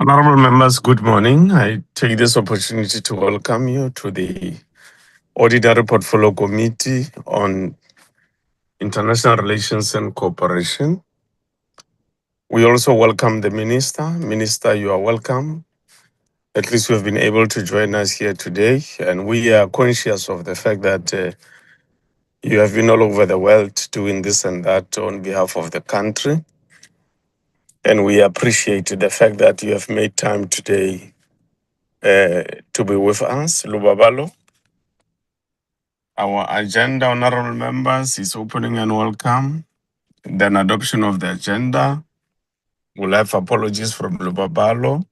Honorable members, good morning. I take this opportunity to welcome you to the Ordinary Portfolio Committee on International Relations and Cooperation. We also welcome the Minister. Minister, you are welcome. At least you have been able to join us here today, and we are conscious of the fact that you have been all over the world doing this and that on behalf of the country. And we appreciate the fact that you have made time today to be with us. Lubabalo. Our agenda, honorable members, is opening and welcome. Then adoption of the agenda. We'll have apologies from Lubabalo.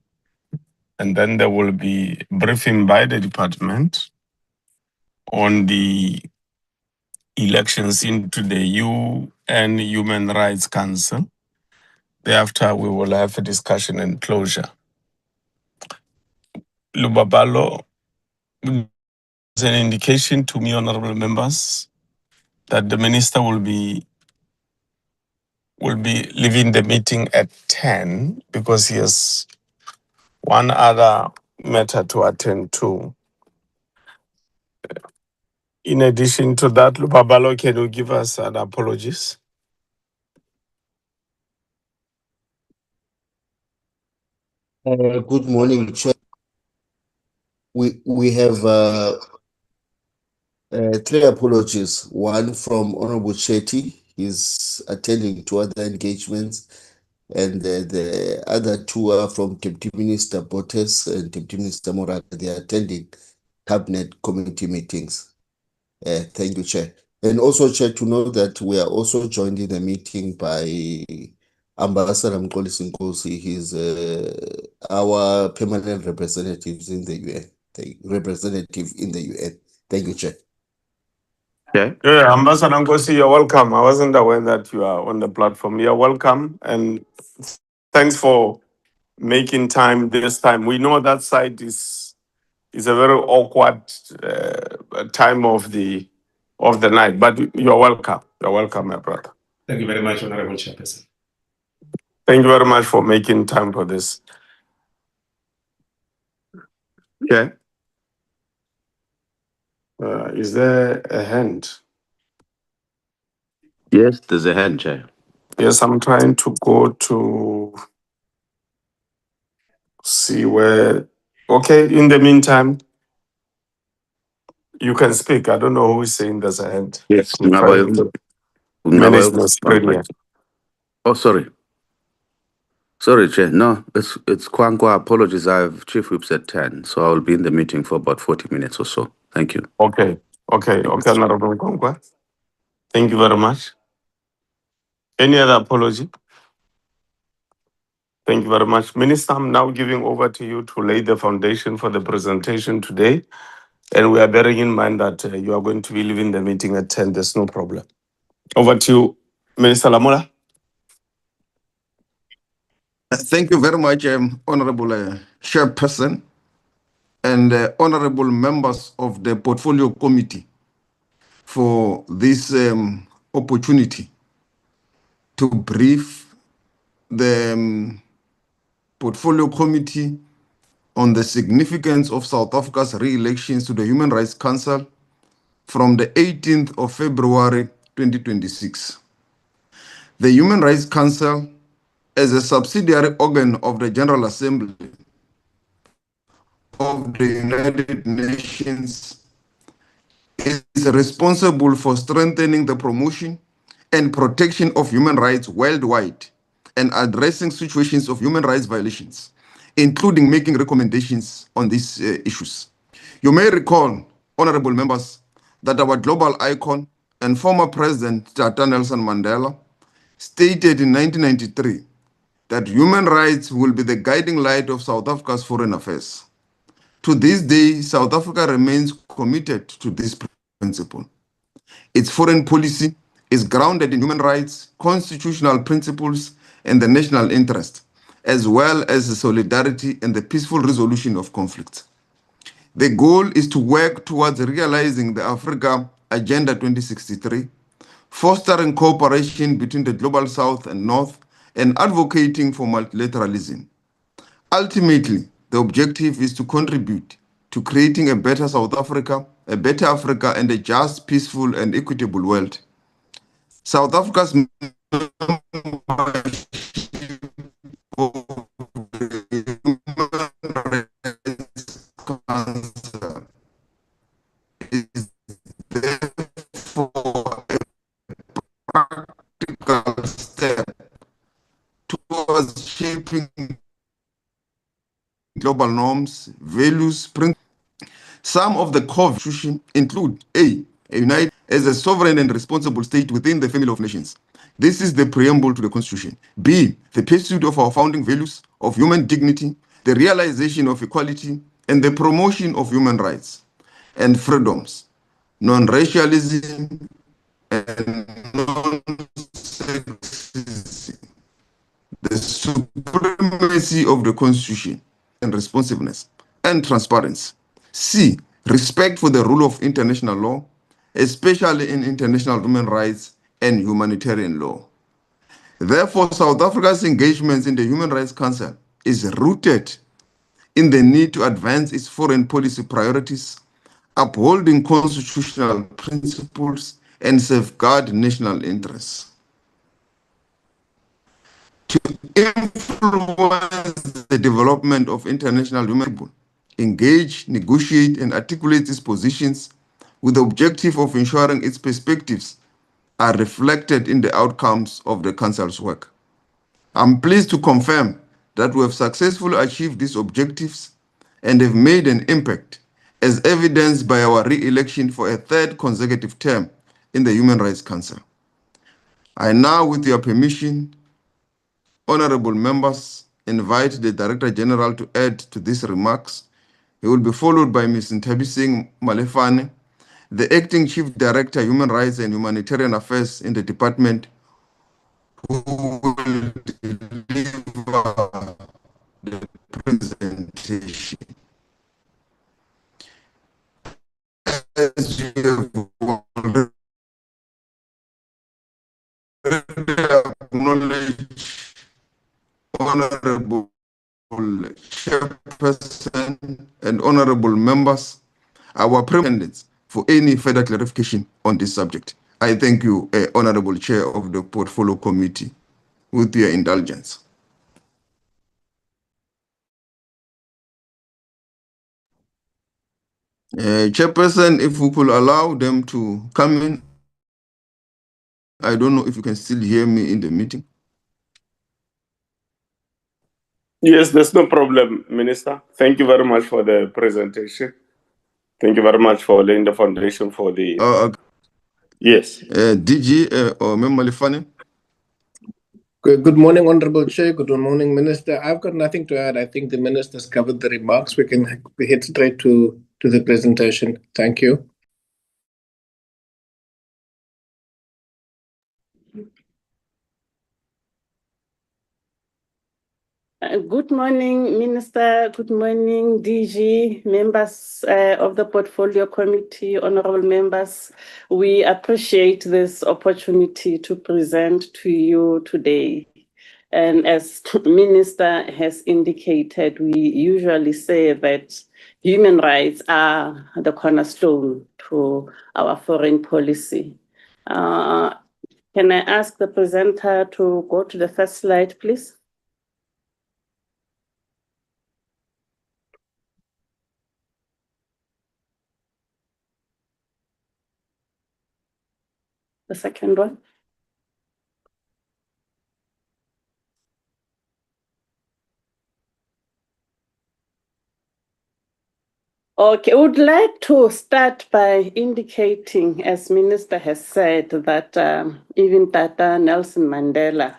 And then there will be briefing by the department on the elections into the UN Human Rights Council. Thereafter, we will have a discussion and closure. Lubabalo, is an indication to me, honorable members, that the minister will be leaving the meeting at 10 because he has one other matter to attend to. In addition to that, Lubabalo, can you give us an apologies? Good morning, Chair. We have three apologies. One from Honorable Chetty, he's attending to other engagements, and the other two are from Deputy Minister Botes and Deputy Minister Morat. They are attending cabinet committee meetings. Thank you, Chair. And also, Chair, to know that we are also joined in the meeting by Ambassador Mkolisi Nkosi. He's our permanent representatives in the UN. Representative in the UN. Thank you, Chair. Yeah, Ambassador Nkosi, you're welcome. I wasn't aware that you are on the platform. You're welcome, and thanks for making time this time. We know that side is a very awkward time of the night, but you're welcome. You're welcome, my brother. Thank you very much, Honorable Chairperson. Thank you very much for making time for this. Yeah. Is there a hand? Yes, there's a hand, Chair. Yes, I'm trying to go to see where. Okay, in the meantime, you can speak. I don't know who is saying there's a hand. Yes, I'm trying to manage the screen here. Oh, sorry. Sorry, Chair. No, it's Kwankwa. Apologies. Chief Whip said 10, so I will be in the meeting for about 40 minutes or so. Thank you. Okay, Honorable Kwankwa. Thank you very much. Any other apology? Thank you very much. Minister, I'm now giving over to you to lay the foundation for the presentation today. And we are bearing in mind that you are going to be leaving the meeting at 10. There's no problem. Over to you, Minister Lamola. Thank you very much, Honorable Chairperson and honorable members of the Portfolio Committee for this opportunity to brief the Portfolio Committee on the significance of South Africa's re-elections to the Human Rights Council from the 18th of February 2026. The Human Rights Council, as a subsidiary organ of the General Assembly of the United Nations, is responsible for strengthening the promotion and protection of human rights worldwide and addressing situations of human rights violations, including making recommendations on these issues. You may recall, honorable members, that our global icon and former President Tata Nelson Mandela stated in 1993 that human rights will be the guiding light of South Africa's foreign affairs. To this day, South Africa remains committed to this principle. Its foreign policy is grounded in human rights, constitutional principles, and the national interest, as well as the solidarity and the peaceful resolution of conflicts. The goal is to work towards realizing the Africa Agenda 2063, fostering cooperation between the Global South and North, and advocating for multilateralism. Ultimately, the objective is to contribute to creating a better South Africa, a better Africa, and a just, peaceful, and equitable world. South Africa's membership of the Human Rights Council is therefore a practical step towards shaping global norms, values, principles. Some of the core values include A united as a sovereign and responsible state within the family of nations. This is the preamble to the Constitution. B, the pursuit of our founding values of human dignity, the realization of equality, and the promotion of human rights and freedoms, non-racialism, and non-sexism. The supremacy of the Constitution and responsiveness and transparency. C, respect for the rule of international law, especially in international human rights and humanitarian law. Therefore, South Africa's engagements in the Human Rights Council is rooted in the need to advance its foreign policy priorities, upholding constitutional principles, and safeguard national interests. To influence the development of international human rights, engage, negotiate, and articulate its positions with the objective of ensuring its perspectives are reflected in the outcomes of the Council's work. I'm pleased to confirm that we have successfully achieved these objectives and have made an impact, as evidenced by our re-election for a third consecutive term in the Human Rights Council. I now, with your permission, honorable members, invite the Director General to add to these remarks. He will be followed by Ms. Ntabiseng Malefane, the Acting Chief Director, Human Rights and Humanitarian Affairs in the department, who will deliver the presentation. As you have already acknowledged, Honorable Chairperson and honorable members, our presidents for any further clarification on this subject. I thank you, Honorable Chair of the Portfolio Committee, with your indulgence. Chairperson, if we could allow them to come in. I don't know if you can still hear me in the meeting. Yes, there's no problem, Minister. Thank you very much for the presentation. Thank you very much for laying the foundation for the... Yes. DG or Member Malefane? Good morning, Honorable Chair. Good morning, Minister. I've got nothing to add. I think the Minister's covered the remarks. We can head straight to the presentation. Thank you. Good morning, Minister. Good morning, DG, members of the Portfolio Committee, honorable members. We appreciate this opportunity to present to you today. And as Minister has indicated, we usually say that human rights are the cornerstone to our foreign policy. Can I ask the presenter to go to the first slide, please? The second one. Okay, I would like to start by indicating, as Minister has said, that even Tata Nelson Mandela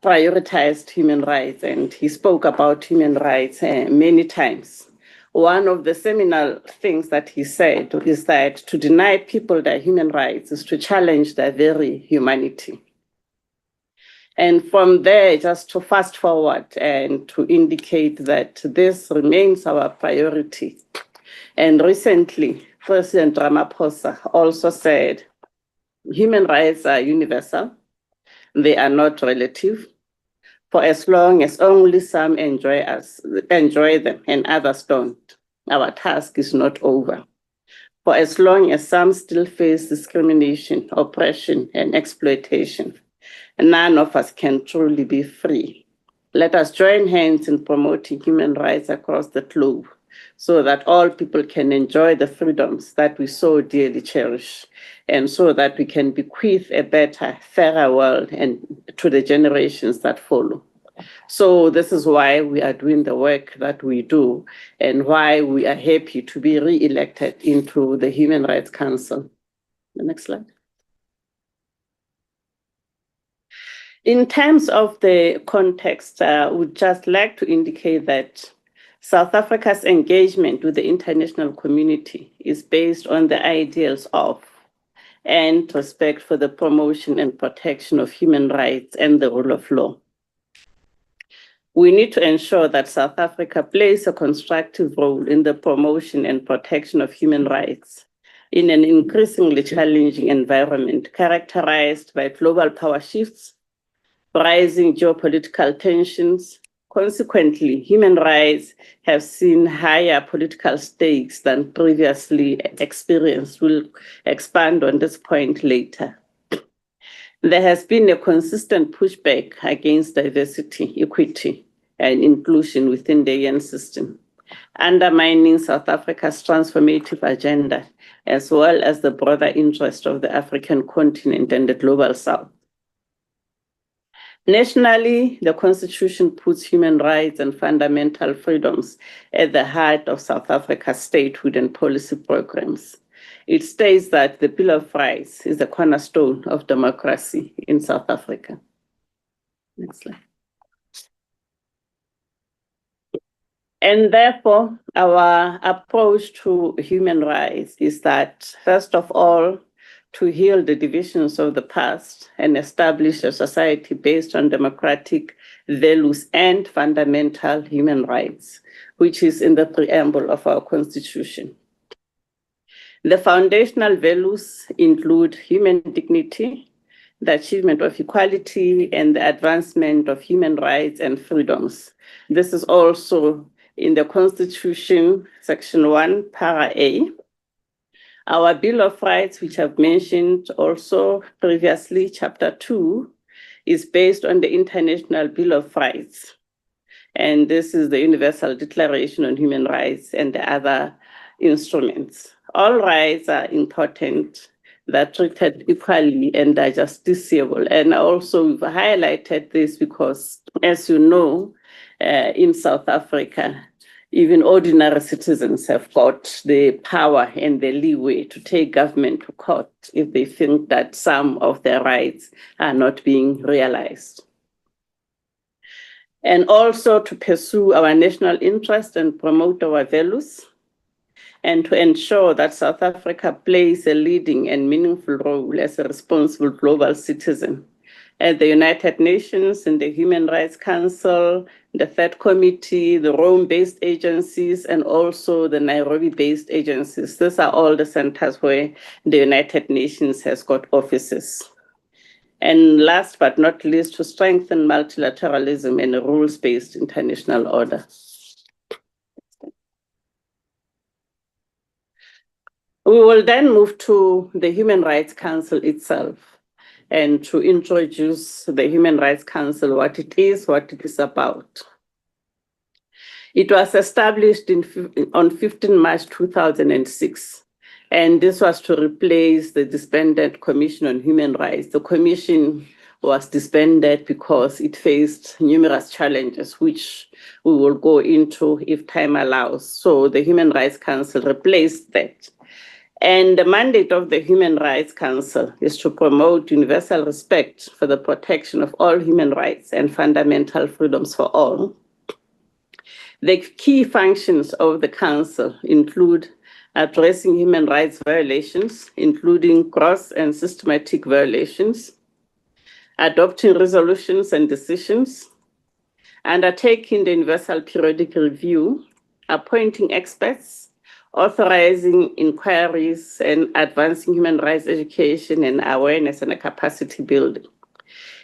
prioritized human rights, and he spoke about human rights many times. One of the seminal things that he said is that to deny people their human rights is to challenge their very humanity. And from there, just to fast forward and to indicate that this remains our priority. And recently, President Ramaphosa also said, human rights are universal. They are not relative. for as long as only some enjoy them and others don't. Our task is not over. For as long as some still face discrimination, oppression, and exploitation, none of us can truly be free. Let us join hands in promoting human rights across the globe so that all people can enjoy the freedoms that we so dearly cherish, and so that we can bequeath a better, fairer world and to the generations that follow. So this is why we are doing the work that we do and why we are happy to be re-elected into the Human Rights Council. The next slide. In terms of the context, I would just like to indicate that South Africa's engagement with the international community is based on the ideals of and respect for the promotion and protection of human rights and the rule of law. We need to ensure that South Africa plays a constructive role in the promotion and protection of human rights in an increasingly challenging environment characterized by global power shifts, rising geopolitical tensions. Consequently, human rights have seen higher political stakes than previously experienced. We'll expand on this point later. There has been a consistent pushback against diversity, equity, and inclusion within the UN system, undermining South Africa's transformative agenda, as well as the broader interest of the African continent and the global South. Nationally, the Constitution puts human rights and fundamental freedoms at the heart of South Africa's statehood and policy programs. It states that the Bill of Rights is the cornerstone of democracy in South Africa. Next slide. And therefore, our approach to human rights is that, first of all, to heal the divisions of the past and establish a society based on democratic values and fundamental human rights, which is in the preamble of our Constitution. The foundational values include human dignity, the achievement of equality, and the advancement of human rights and freedoms. This is also in the Constitution, Section 1, Para A. Our Bill of Rights, which I've mentioned also previously, Chapter 2, is based on the International Bill of Rights. And this is the Universal Declaration on Human Rights and the other instruments. All rights are important, they're treated equally and are justiciable. And also we've highlighted this because, as you know, in South Africa, even ordinary citizens have got the power and the leeway to take government to court if they think that some of their rights are not being realized. And also to pursue our national interest and promote our values, and to ensure that South Africa plays a leading and meaningful role as a responsible global citizen at the United Nations, in the Human Rights Council, the Third Committee, the Rome-based agencies, and also the Nairobi-based agencies. These are all the centers where the United Nations has got offices. And last but not least, to strengthen multilateralism and a rules-based international order. We will then move to the Human Rights Council itself and to introduce the Human Rights Council, what it is about. It was established on 15 March 2006, and this was to replace the disbanded Commission on Human Rights. The commission was disbanded because it faced numerous challenges, which we will go into if time allows. So the Human Rights Council replaced that. And the mandate of the Human Rights Council is to promote universal respect for the protection of all human rights and fundamental freedoms for all. The key functions of the Council include addressing human rights violations, including gross and systematic violations, adopting resolutions and decisions, undertaking the Universal Periodic Review, appointing experts, authorizing inquiries, and advancing human rights education and awareness and capacity building.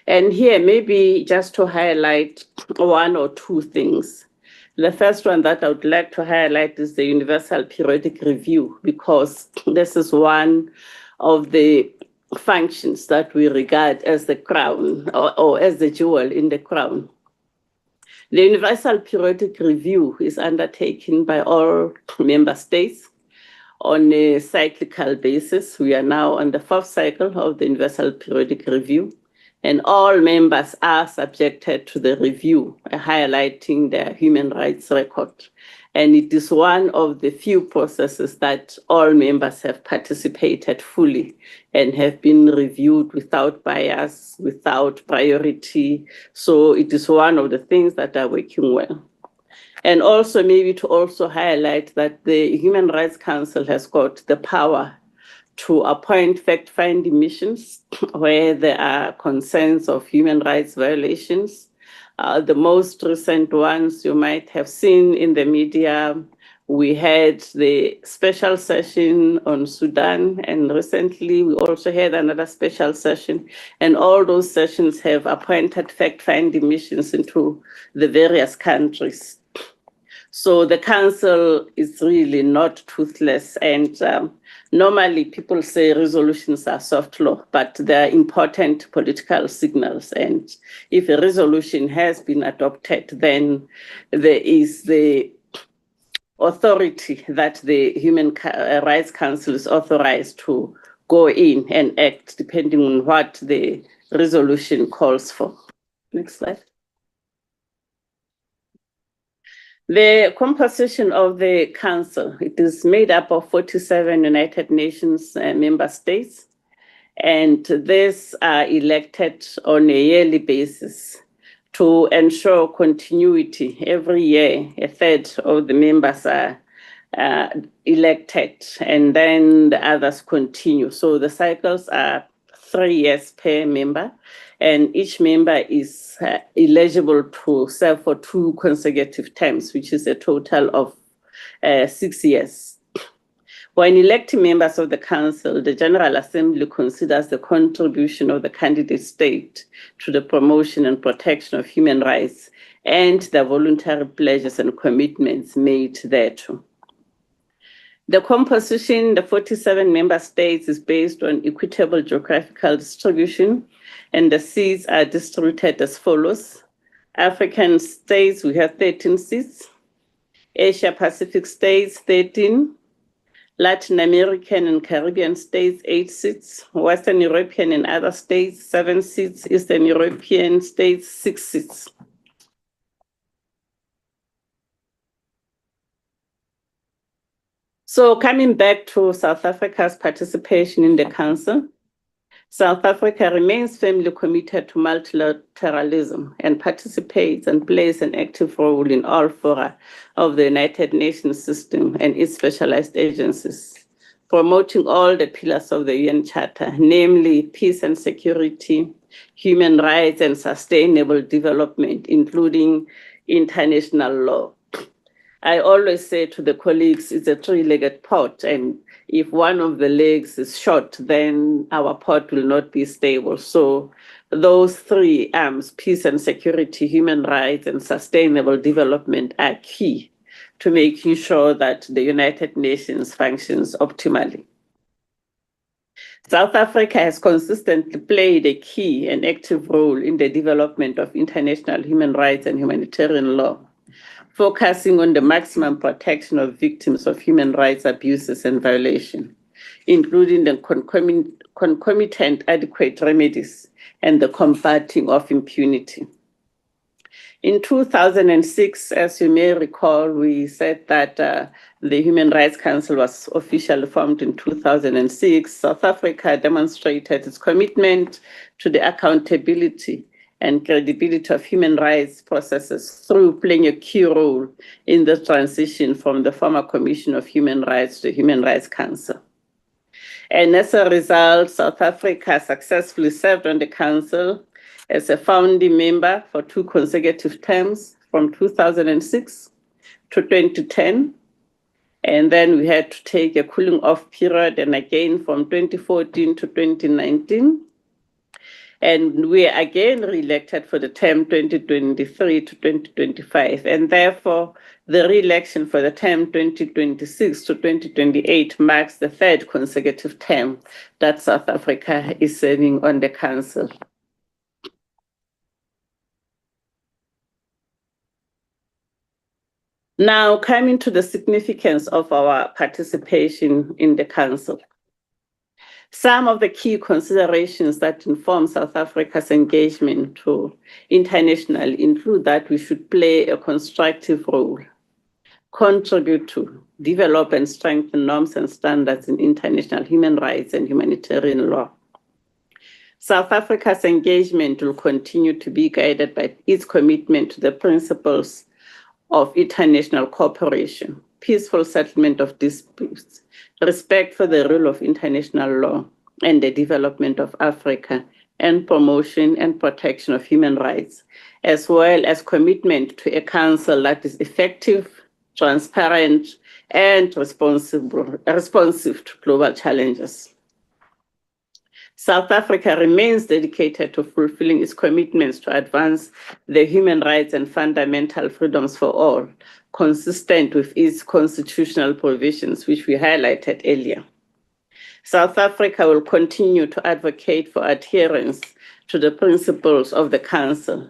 And here, maybe just to highlight one or two things. The first one that I would like to highlight is the Universal Periodic Review, because this is one of the functions that we regard as the crown or as the jewel in the crown. The Universal Periodic Review is undertaken by all member states on a cyclical basis. We are now on the fourth cycle of the Universal Periodic Review, and all members are subjected to the review, highlighting their human rights record. And it is one of the few processes that all members have participated fully and have been reviewed without bias, without priority. So it is one of the things that are working well. And also maybe to also highlight that the Human Rights Council has got the power to appoint fact-finding missions where there are concerns of human rights violations. The most recent ones you might have seen in the media, we had the special session on Sudan, and recently we also had another special session, and all those sessions have appointed fact-finding missions into the various countries. So the council is really not toothless, and normally people say resolutions are soft law, but they're important political signals. And if a resolution has been adopted, then there is the authority that the Human Rights Council is authorized to go in and act depending on what the resolution calls for. Next slide. The composition of the council, it is made up of 47 United Nations member states, and these are elected on a yearly basis to ensure continuity. Every year, a third of the members are elected, and then the others continue. So the cycles are 3 years per member, and each member is eligible to serve for 2 consecutive terms, which is a total of 6 years. When electing members of the council, the General Assembly considers the contribution of the candidate state to the promotion and protection of human rights and the voluntary pledges and commitments made thereto. The composition, the 47 member states, is based on equitable geographical distribution, and the seats are distributed as follows. African states, we have 13 seats. Asia Pacific states, 13. Latin American and Caribbean states, 8 seats. Western European and other states, 7 seats. Eastern European states, 6 seats. So coming back to South Africa's participation in the Council, South Africa remains firmly committed to multilateralism and participates and plays an active role in all fora of the United Nations system and its specialized agencies, promoting all the pillars of the UN Charter, namely peace and security, human rights, and sustainable development, including international law. I always say to the colleagues, it's a 3-legged pot, and if one of the legs is short, then our pot will not be stable. So those 3 arms, peace and security, human rights, and sustainable development, are key to making sure that the United Nations functions optimally. South Africa has consistently played a key and active role in the development of international human rights and humanitarian law, focusing on the maximum protection of victims of human rights abuses and violation, including the concomitant adequate remedies and the combating of impunity. In 2006, as you may recall, we said that the Human Rights Council was officially formed in 2006. South Africa demonstrated its commitment to the accountability and credibility of human rights processes through playing a key role in the transition from the former Commission of Human Rights to the Human Rights Council. And as a result, South Africa successfully served on the Council as a founding member for 2 consecutive terms from 2006 to 2010. And then we had to take a cooling off period, and again from 2014 to 2019. And we are again re-elected for the term 2023 to 2025. And therefore, the re-election for the term 2026 to 2028 marks the third consecutive term that South Africa is serving on the Council. Now, coming to the significance of our participation in the Council. Some of the key considerations that inform South Africa's engagement to international include that we should play a constructive role, contribute to, develop and strengthen norms and standards in international human rights and humanitarian law. South Africa's engagement will continue to be guided by its commitment to the principles of international cooperation, peaceful settlement of disputes, respect for the rule of international law and the development of Africa, and promotion and protection of human rights, as well as commitment to a council that is effective, transparent, and responsive to global challenges. South Africa remains dedicated to fulfilling its commitments to advance the human rights and fundamental freedoms for all, consistent with its constitutional provisions, which we highlighted earlier. South Africa will continue to advocate for adherence to the principles of the Council,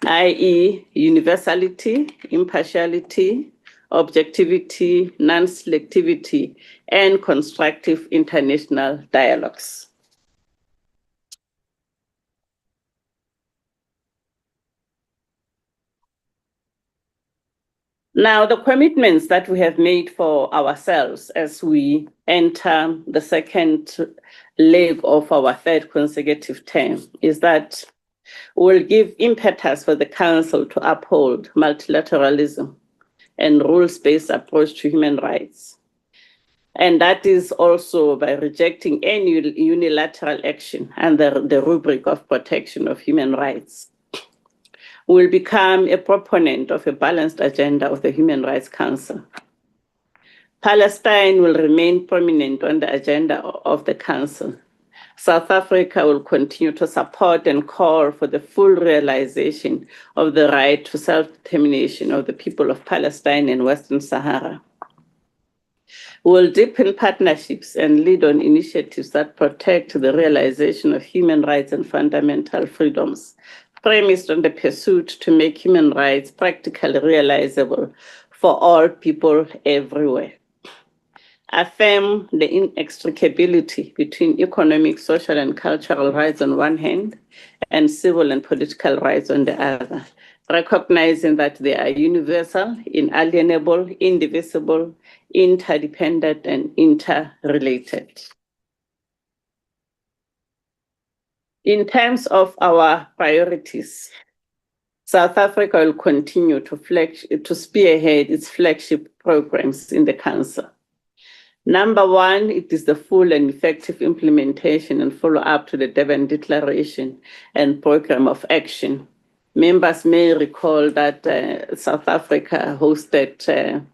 i.e., universality, impartiality, objectivity, non-selectivity, and constructive international dialogues. Now, the commitments that we have made for ourselves as we enter the second leg of our third consecutive term is that we'll give impetus for the Council to uphold multilateralism and rules-based approach to human rights. And that is also by rejecting any unilateral action under the rubric of protection of human rights. Will become a proponent of a balanced agenda of the Human Rights Council. Palestine will remain prominent on the agenda of the Council. South Africa will continue to support and call for the full realization of the right to self-determination of the people of Palestine and Western Sahara. We will deepen partnerships and lead on initiatives that protect the realization of human rights and fundamental freedoms, premised on the pursuit to make human rights practically realizable for all people everywhere. Affirm the inextricability between economic, social, and cultural rights on one hand, and civil and political rights on the other, recognizing that they are universal, inalienable, indivisible, interdependent, and interrelated. In terms of our priorities, South Africa will continue to spearhead its flagship programs in the Council. Number one, it is the full and effective implementation and follow-up to the Durban Declaration and Program of Action. Members may recall that South Africa hosted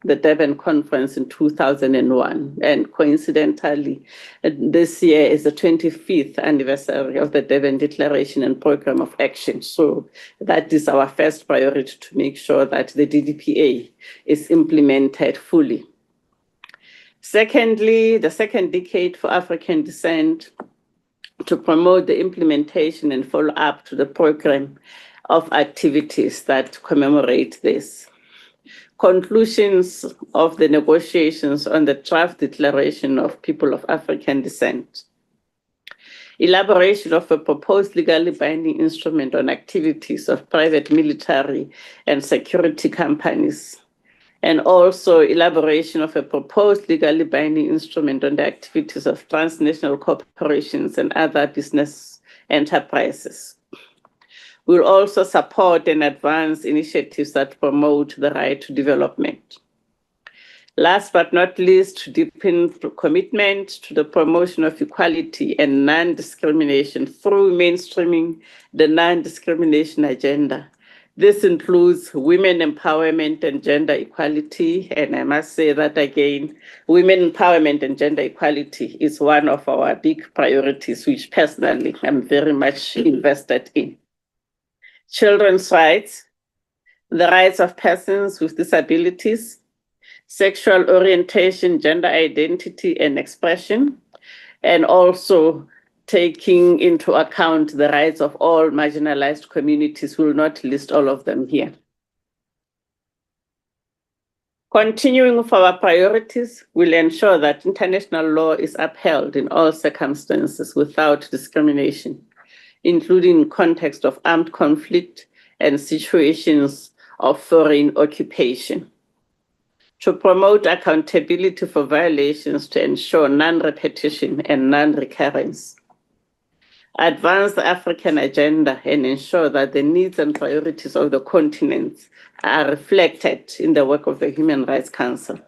the Durban Conference in 2001, and coincidentally, this year is the 25th anniversary of the Durban Declaration and Program of Action. So that is our first priority, to make sure that the DDPA is implemented fully. Secondly, the second decade for African descent, to promote the implementation and follow-up to the program of activities that commemorate this. Conclusions of the negotiations on the draft declaration of people of African descent. Elaboration of a proposed legally binding instrument on activities of private military and security companies, and also elaboration of a proposed legally binding instrument on the activities of transnational corporations and other business enterprises. We'll also support and advance initiatives that promote the right to development. Last but not least, to deepen commitment to the promotion of equality and non-discrimination through mainstreaming the non-discrimination agenda, This includes women empowerment and gender equality. And I must say that again, women empowerment and gender equality is one of our big priorities, which personally I'm very much invested in. Children's rights, the rights of persons with disabilities, sexual orientation, gender identity and expression, and also taking into account the rights of all marginalized communities. We'll not list all of them here. Continuing with our priorities, we'll ensure that international law is upheld in all circumstances without discrimination, including in context of armed conflict and situations of foreign occupation. To promote accountability for violations to ensure non-repetition and non-recurrence. Advance the African agenda and ensure that the needs and priorities of the continent are reflected in the work of the Human Rights Council.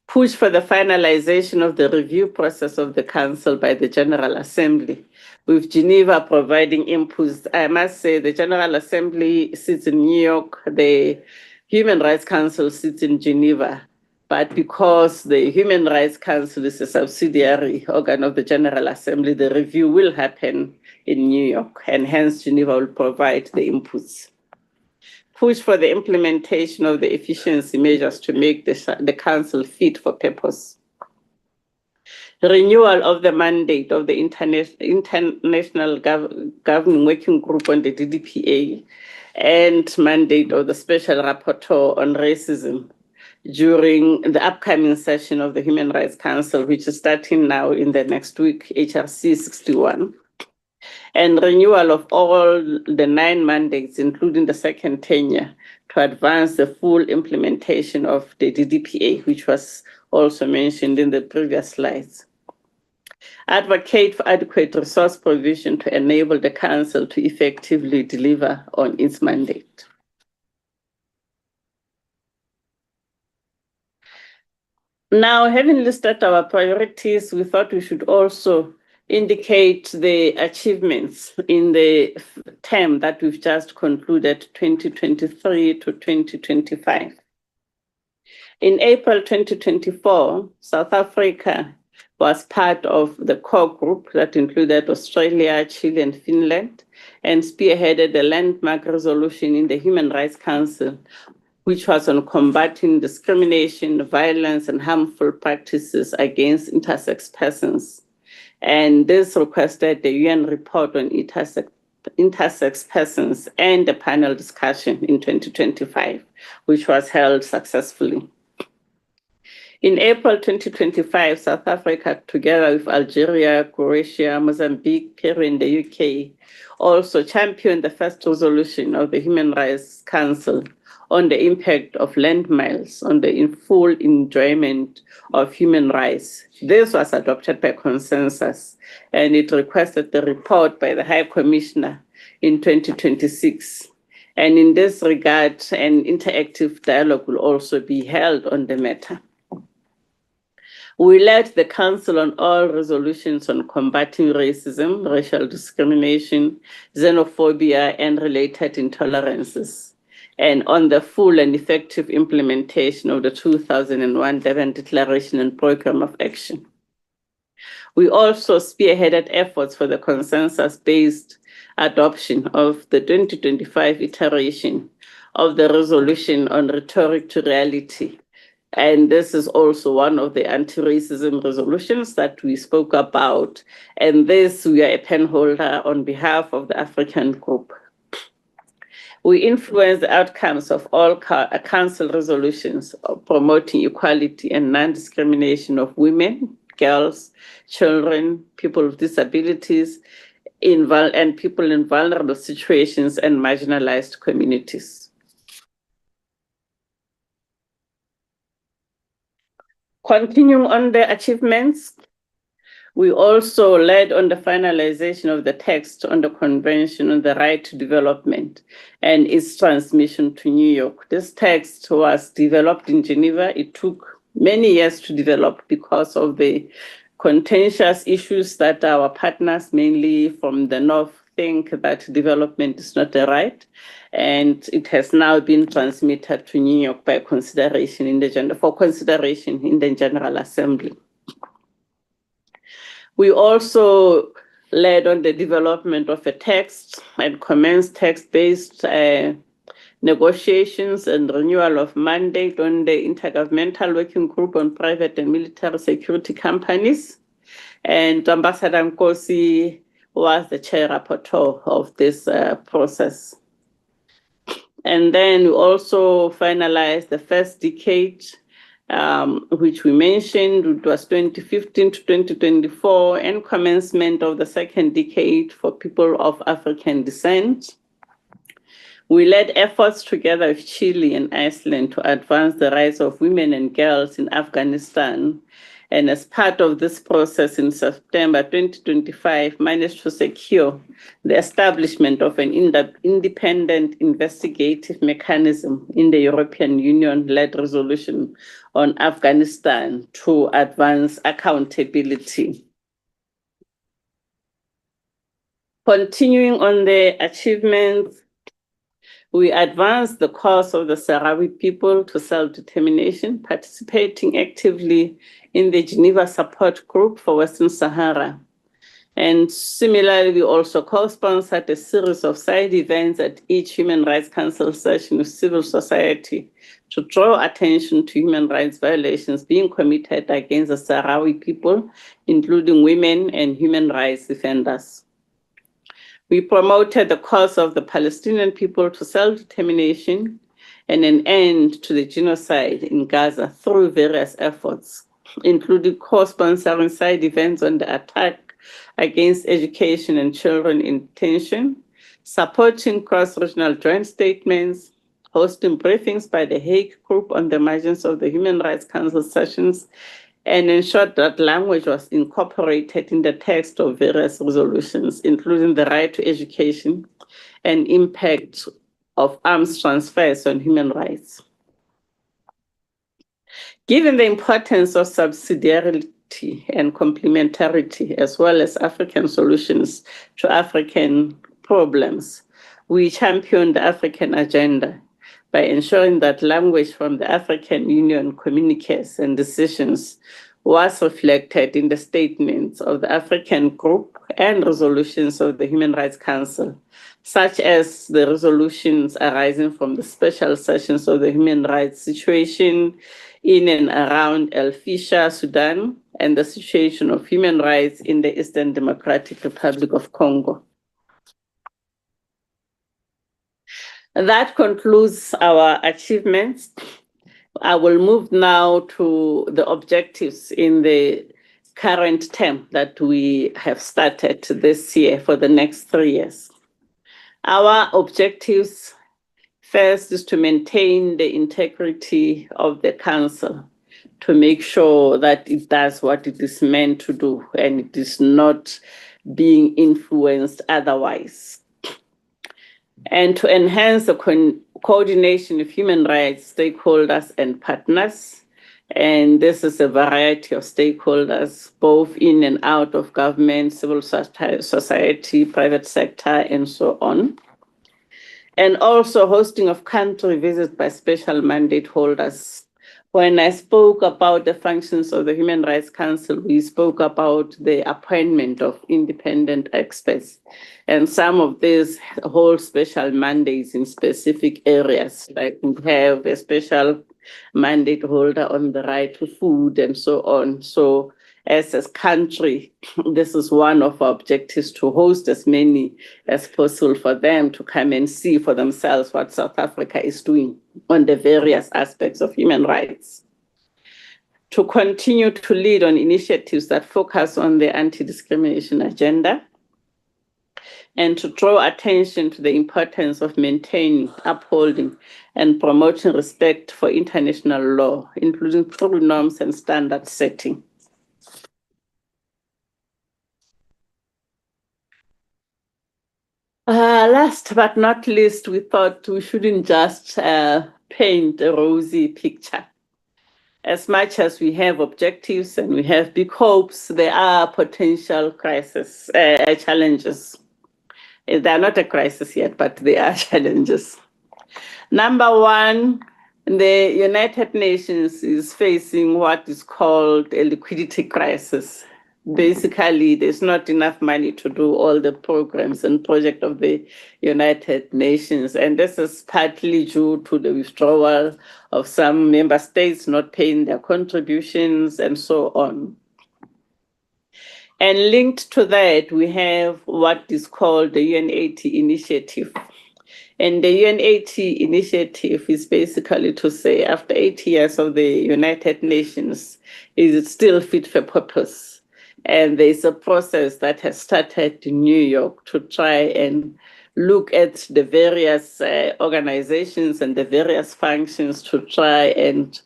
Push for the finalization of the review process of the Council by the General Assembly, with Geneva providing inputs. I must say the General Assembly sits in New York, the Human Rights Council sits in Geneva, but because the Human Rights Council is a subsidiary organ of the General Assembly, the review will happen in New York, and hence Geneva will provide the inputs. Push for the implementation of the efficiency measures to make the Council fit for purpose. Renewal of the mandate of the International Governing Working Group on the DDPA and mandate of the Special Rapporteur on Racism during the upcoming session of the Human Rights Council, which is starting now in the next week, HRC 61. And renewal of all the 9 mandates, including the second tenure, to advance the full implementation of the DDPA, which was also mentioned in the previous slides. Advocate for adequate resource provision to enable the Council to effectively deliver on its mandate. Now, having listed our priorities, we thought we should also indicate the achievements in the term that we've just concluded, 2023 to 2025. In April 2024, South Africa was part of the core group that included Australia, Chile, and Finland, and spearheaded the landmark resolution in the Human Rights Council, which was on combating discrimination, violence, and harmful practices against intersex persons. And this requested the UN report on intersex persons and a panel discussion in 2025, which was held successfully. In April 2025, South Africa, together with Algeria, Croatia, Mozambique, Peru, and the UK, also championed the first resolution of the Human Rights Council on the impact of landmines on the full enjoyment of human rights. This was adopted by consensus, and it requested the report by the High Commissioner in 2026. And in this regard, an interactive dialogue will also be held on the matter. We led the Council on all resolutions on combating racism, racial discrimination, xenophobia, and related intolerances, and on the full and effective implementation of the 2001 Durban Declaration and Program of Action. We also spearheaded efforts for the consensus-based adoption of the 2025 iteration of the resolution on rhetoric to reality. And this is also one of the anti-racism resolutions that we spoke about. And this, we are a penholder on behalf of the African group. We influence the outcomes of all council resolutions of promoting equality and non-discrimination of women, girls, children, people with disabilities, and people in vulnerable situations and marginalized communities. Continuing on the achievements, we also led on the finalization of the text on the Convention on the Right to Development and its transmission to New York. This text was developed in Geneva. It took many years to develop because of the contentious issues that our partners, mainly from the North think that development is not a right, and it has now been transmitted to New York for consideration in the General Assembly. We also led on the development of a text and commenced text-based negotiations and renewal of mandate on the Intergovernmental Working Group on Private and Military Security Companies. And Ambassador Nkosi was the chair rapporteur of this process. And then we also finalized the first decade, which we mentioned, it was 2015 to 2024, and commencement of the second decade for people of African descent. We led efforts together with Chile and Iceland to advance the rights of women and girls in Afghanistan. And as part of this process in September 2025, managed to secure the establishment of an independent investigative mechanism in the European Union-led resolution on Afghanistan to advance accountability. Continuing on the achievements, we advanced the cause of the Sahrawi people to self-determination, participating actively in the Geneva Support Group for Western Sahara. And similarly, we also co-sponsored a series of side events at each Human Rights Council session with civil society to draw attention to human rights violations being committed against the Sahrawi people, including women and human rights defenders. We promoted the cause of the Palestinian people to self-determination and an end to the genocide in Gaza through various efforts, including co-sponsoring side events on the attack against education and children in detention, supporting cross-regional joint statements, hosting briefings by the Hague Group on the margins of the Human Rights Council sessions, and ensured that language was incorporated in the text of various resolutions, including the right to education and impact of arms transfers on human rights. Given the importance of subsidiarity and complementarity, as well as African solutions to African problems, we championed the African agenda by ensuring that language from the African Union communiques and decisions was reflected in the statements of the African Group and resolutions of the Human Rights Council, such as the resolutions arising from the special sessions of the human rights situation in and around El Fisher, Sudan, and the situation of human rights in the Eastern Democratic Republic of Congo. That concludes our achievements. I will move now to the objectives in the current term that we have started this year for the next 3 years. Our objectives, first, is to maintain the integrity of the Council, to make sure that it does what it is meant to do and it is not being influenced otherwise. And to enhance the coordination of human rights stakeholders and partners. And this is a variety of stakeholders, both in and out of government, civil society, private sector, and so on. And also hosting of country visits by special mandate holders. When I spoke about the functions of the Human Rights Council, we spoke about the appointment of independent experts. And some of these hold special mandates in specific areas, like we have a special mandate holder on the right to food and so on. So as a country, this is one of our objectives, to host as many as possible for them to come and see for themselves what South Africa is doing on the various aspects of human rights. To continue to lead on initiatives that focus on the anti-discrimination agenda, and to draw attention to the importance of maintaining, upholding, and promoting respect for international law, including through norms and standard setting. Last but not least, we thought we shouldn't just paint a rosy picture. As much as we have objectives and we have big hopes, there are potential challenges. They are not a crisis yet, but they are challenges. Number one, the United Nations is facing what is called a liquidity crisis. Basically, there's not enough money to do all the programs and projects of the United Nations. And this is partly due to the withdrawal of some member states not paying their contributions and so on. And linked to that, we have what is called the UN80 initiative. And the UN80 initiative is basically to say, after 8 years of the United Nations, is it still fit for purpose? And there's a process that has started in New York to try and look at the various organizations and the various functions to try and,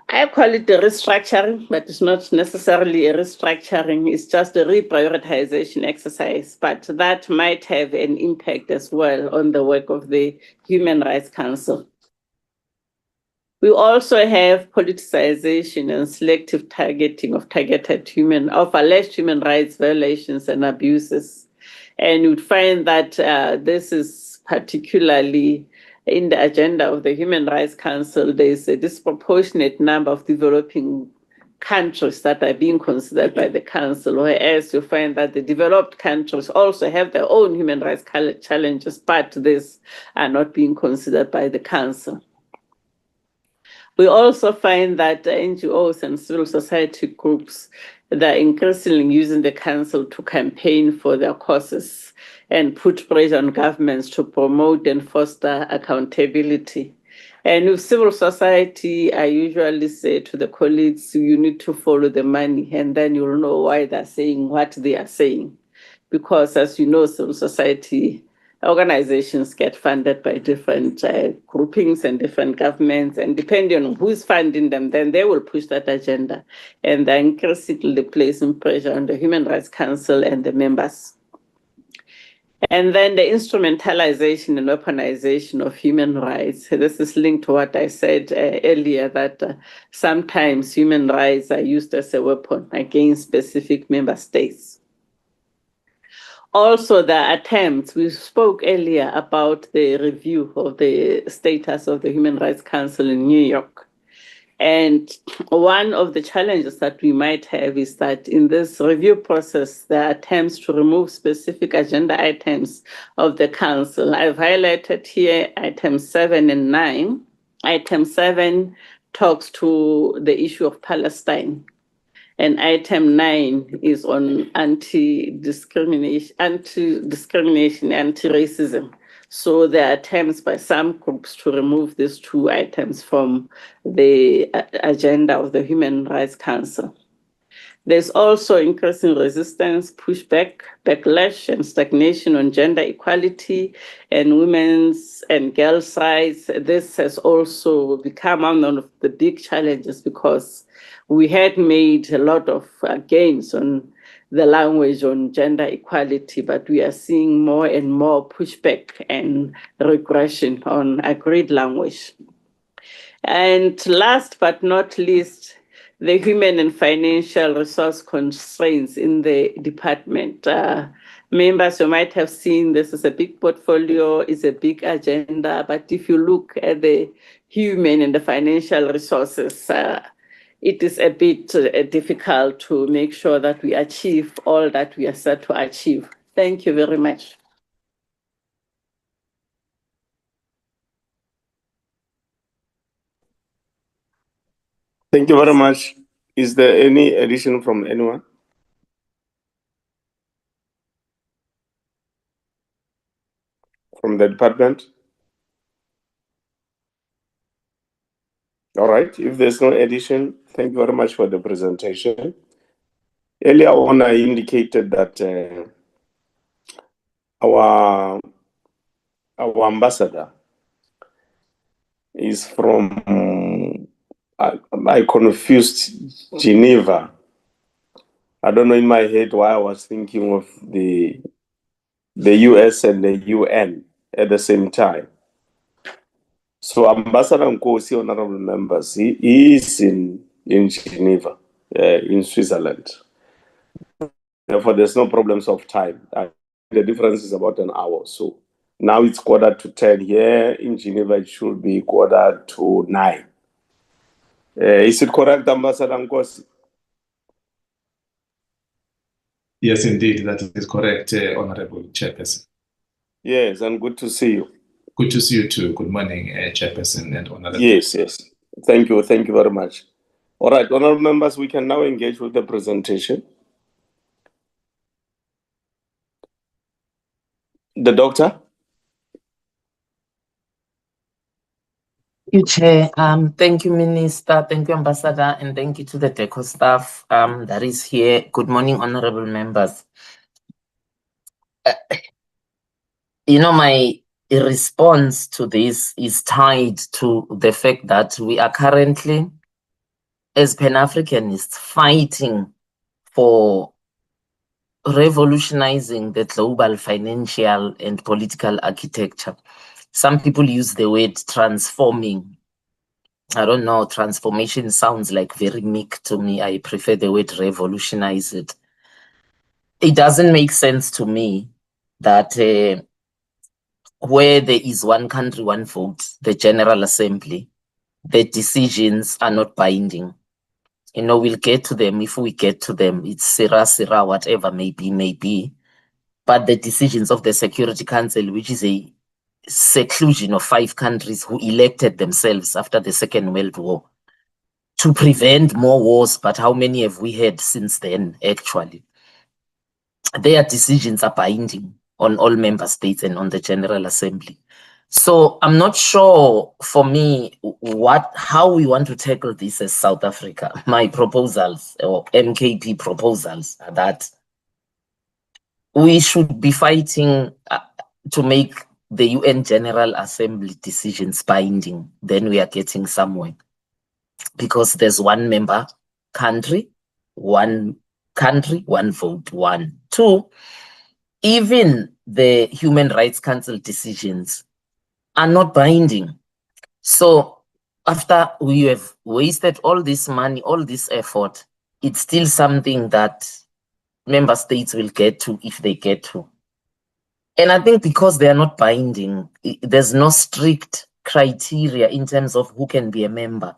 I call it the restructuring, but it's not necessarily a restructuring. It's just a reprioritization exercise, but that might have an impact as well on the work of the Human Rights Council. We also have politicization and selective targeting of alleged human rights violations and abuses. And you'd find that this is particularly in the agenda of the Human Rights Council. There's a disproportionate number of developing countries that are being considered by the Council, whereas you find that the developed countries also have their own human rights challenges, but these are not being considered by the Council. We also find that NGOs and civil society groups that are increasingly using the Council to campaign for their causes and put pressure on governments to promote and foster accountability. And with civil society, I usually say to the colleagues, you need to follow the money, and then you'll know why they're saying what they are saying. Because as you know, civil society organizations get funded by different groupings and different governments, and depending on who's funding them, then they will push that agenda. And they're increasingly placing pressure on the Human Rights Council and the members. And then the instrumentalization and weaponization of human rights. This is linked to what I said earlier, that sometimes human rights are used as a weapon against specific member states. Also, the attempts, we spoke earlier about the review of the status of the Human Rights Council in New York. And one of the challenges that we might have is that in this review process, there are attempts to remove specific agenda items of the Council. I've highlighted here items 7 and 9. Item 7 talks to the issue of Palestine. And item 9 is on anti-discrimination, anti-racism. So there are attempts by some groups to remove these two items from the agenda of the Human Rights Council. There's also increasing resistance, pushback, backlash, and stagnation on gender equality and women's and girls' rights. This has also become one of the big challenges because we had made a lot of gains on the language on gender equality, but we are seeing more and more pushback and regression on agreed language. And last but not least, the human and financial resource constraints in the department. Members, you might have seen this is a big portfolio, it's a big agenda, but if you look at the human and the financial resources, it is a bit difficult to make sure that we achieve all that we are set to achieve. Thank you very much. Thank you very much. Is there any addition from anyone? From the department? All right, if there's no addition, thank you very much for the presentation. Earlier on, I indicated that our ambassador is from, I confused Geneva. I don't know in my head why I was thinking of the US and the UN at the same time. So Ambassador Nkosi, honorable members, he is in Geneva, in Switzerland. Therefore, there's no problems of time. I the difference is about an hour. So now it's 9:45 here. In Geneva, it should be 9:45. Is it correct, Ambassador Nkosi? Yes, indeed, that is correct, Honorable Chairperson. Yes, and good to see you. Good to see you too. Good morning, Chairperson and Honorable. Yes. Thank you very much. All right, honorable members, we can now engage with the presentation. The doctor? Thank you, Chair. Thank you, Minister. Thank you, Ambassador, and thank you to the DECO staff that is here. Good morning, honorable members. My response to this is tied to the fact that we are currently, as Pan-Africanists, fighting for revolutionizing the global financial and political architecture. Some people use the word transforming. I don't know, transformation sounds like very meek to me. I prefer the word revolutionize it. It doesn't make sense to me that where there is one country, one vote, the General Assembly, the decisions are not binding. We'll get to them if we get to them. It's sira, whatever may be. But the decisions of the Security Council, which is a seclusion of 5 countries who elected themselves after the Second World War to prevent more wars, but how many have we had since then, actually? Their decisions are binding on all member states and on the General Assembly. So I'm not sure, for me, how we want to tackle this as South Africa. My proposals, or MKP proposals, are that we should be fighting to make the UN General Assembly decisions binding. Then we are getting somewhere. Because there's one member country, one vote, 1. 2, even the Human Rights Council decisions are not binding. So after we have wasted all this money, all this effort, it's still something that member states will get to if they get to. And I think because they are not binding, there's no strict criteria in terms of who can be a member.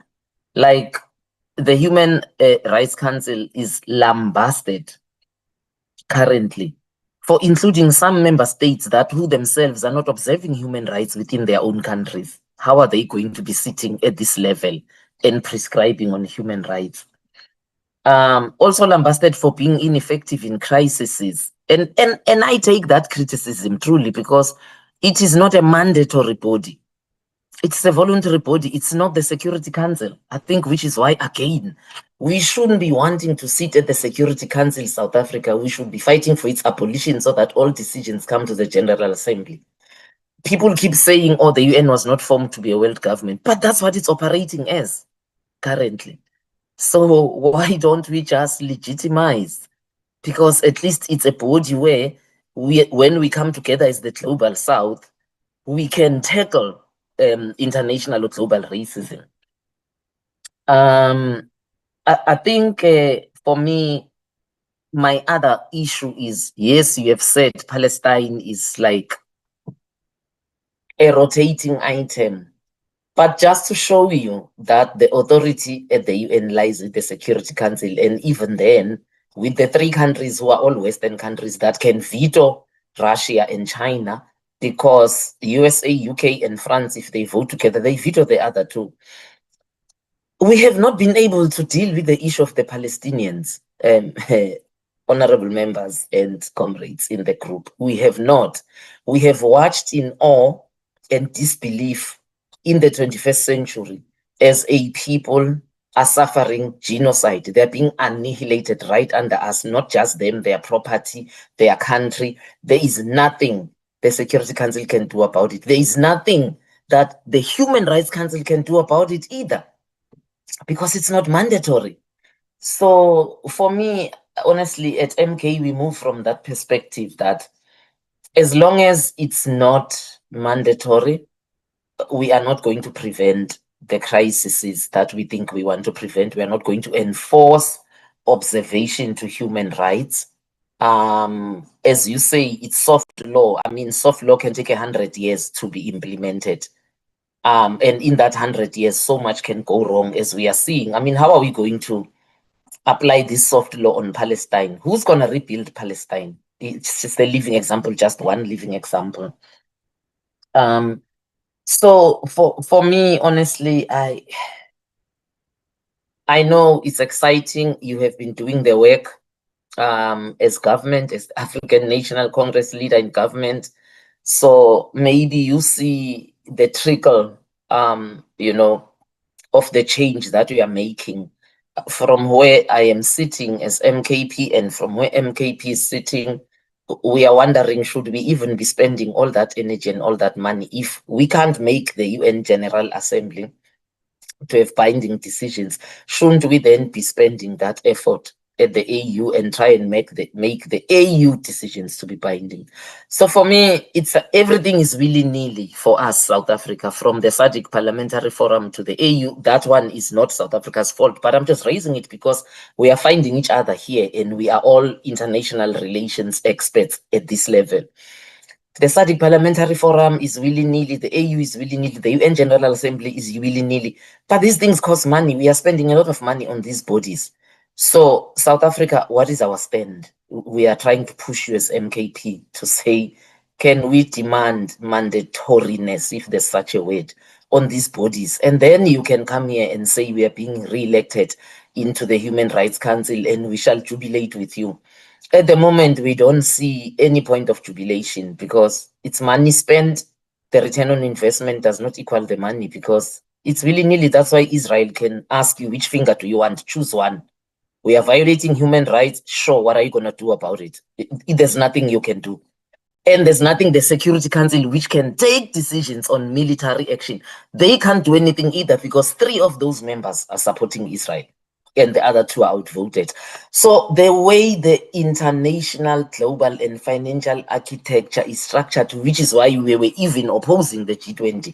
Like the Human Rights Council is lambasted currently for including some member states that who themselves are not observing human rights within their own countries. How are they going to be sitting at this level and prescribing on human rights? Also lambasted for being ineffective in crises. And I take that criticism truly, because it is not a mandatory body. It's a voluntary body. It's not the Security Council. I think, which is why, again, we shouldn't be wanting to sit at the Security Council South Africa. We should be fighting for its abolition so that all decisions come to the General Assembly. People keep saying, oh, the UN was not formed to be a world government, but that's what it's operating as currently. So why don't we just legitimize? Because at least it's a body where when we come together as the Global South, we can tackle international or global racism. I think for me, my other issue is, yes, you have said Palestine is like a rotating item, but just to show you that the authority at the UN lies with the Security Council, and even then, with the 3 countries who are all Western countries that can veto Russia and China, because USA, UK, and France, if they vote together, they veto the other 2. We have not been able to deal with the issue of the Palestinians, honorable members and comrades in the group. We have not. We have watched in awe and disbelief in the 21st century as a people are suffering genocide. They're being annihilated right under us, not just them, their property, their country. There is nothing the Security Council can do about it. There is nothing that the Human Rights Council can do about it either, because it's not mandatory. So for me, honestly, at MK, we move from that perspective that as long as it's not mandatory, we are not going to prevent the crises that we think we want to prevent. We are not going to enforce observation to human rights. As you say, it's soft law. I mean, soft law can take 100 years to be implemented. And in that 100 years, so much can go wrong, as we are seeing. I mean, how are we going to apply this soft law on Palestine? Who's going to rebuild Palestine? It's just a living example, just one living example. So for me, honestly, I know it's exciting. You have been doing the work as government, as African National Congress leader in government. So maybe you see the trickle, you know, of the change that we are making from where I am sitting as MKP and from where MKP is sitting. We are wondering, should we even be spending all that energy and all that money if we can't make the UN General Assembly to have binding decisions? Shouldn't we then be spending that effort at the AU and try and make the AU decisions to be binding? So for me, it's everything is willy-nilly for us, South Africa, from the SADC Parliamentary Forum to the AU. That one is not South Africa's fault, but I'm just raising it because we are finding each other here and we are all international relations experts at this level. The SADC Parliamentary Forum is willy-nilly, the AU is willy-nilly, the UN General Assembly is willy-nilly. But these things cost money. We are spending a lot of money on these bodies. So South Africa, what is our stand? We are trying to push you as MKP to say, can we demand mandatoriness, if there's such a word, on these bodies? And then you can come here and say we are being re-elected into the Human Rights Council and we shall jubilate with you. At the moment, we don't see any point of jubilation because it's money spent. The return on investment does not equal the money because it's willy-nilly. That's why Israel can ask you, which finger do you want? Choose one. We are violating human rights. Sure, what are you going to do about it? There's nothing you can do. And there's nothing the Security Council which can take decisions on military action. They can't do anything either because 3 of those members are supporting Israel and the other 2 are outvoted. So the way the international, global, and financial architecture is structured, which is why we were even opposing the G20,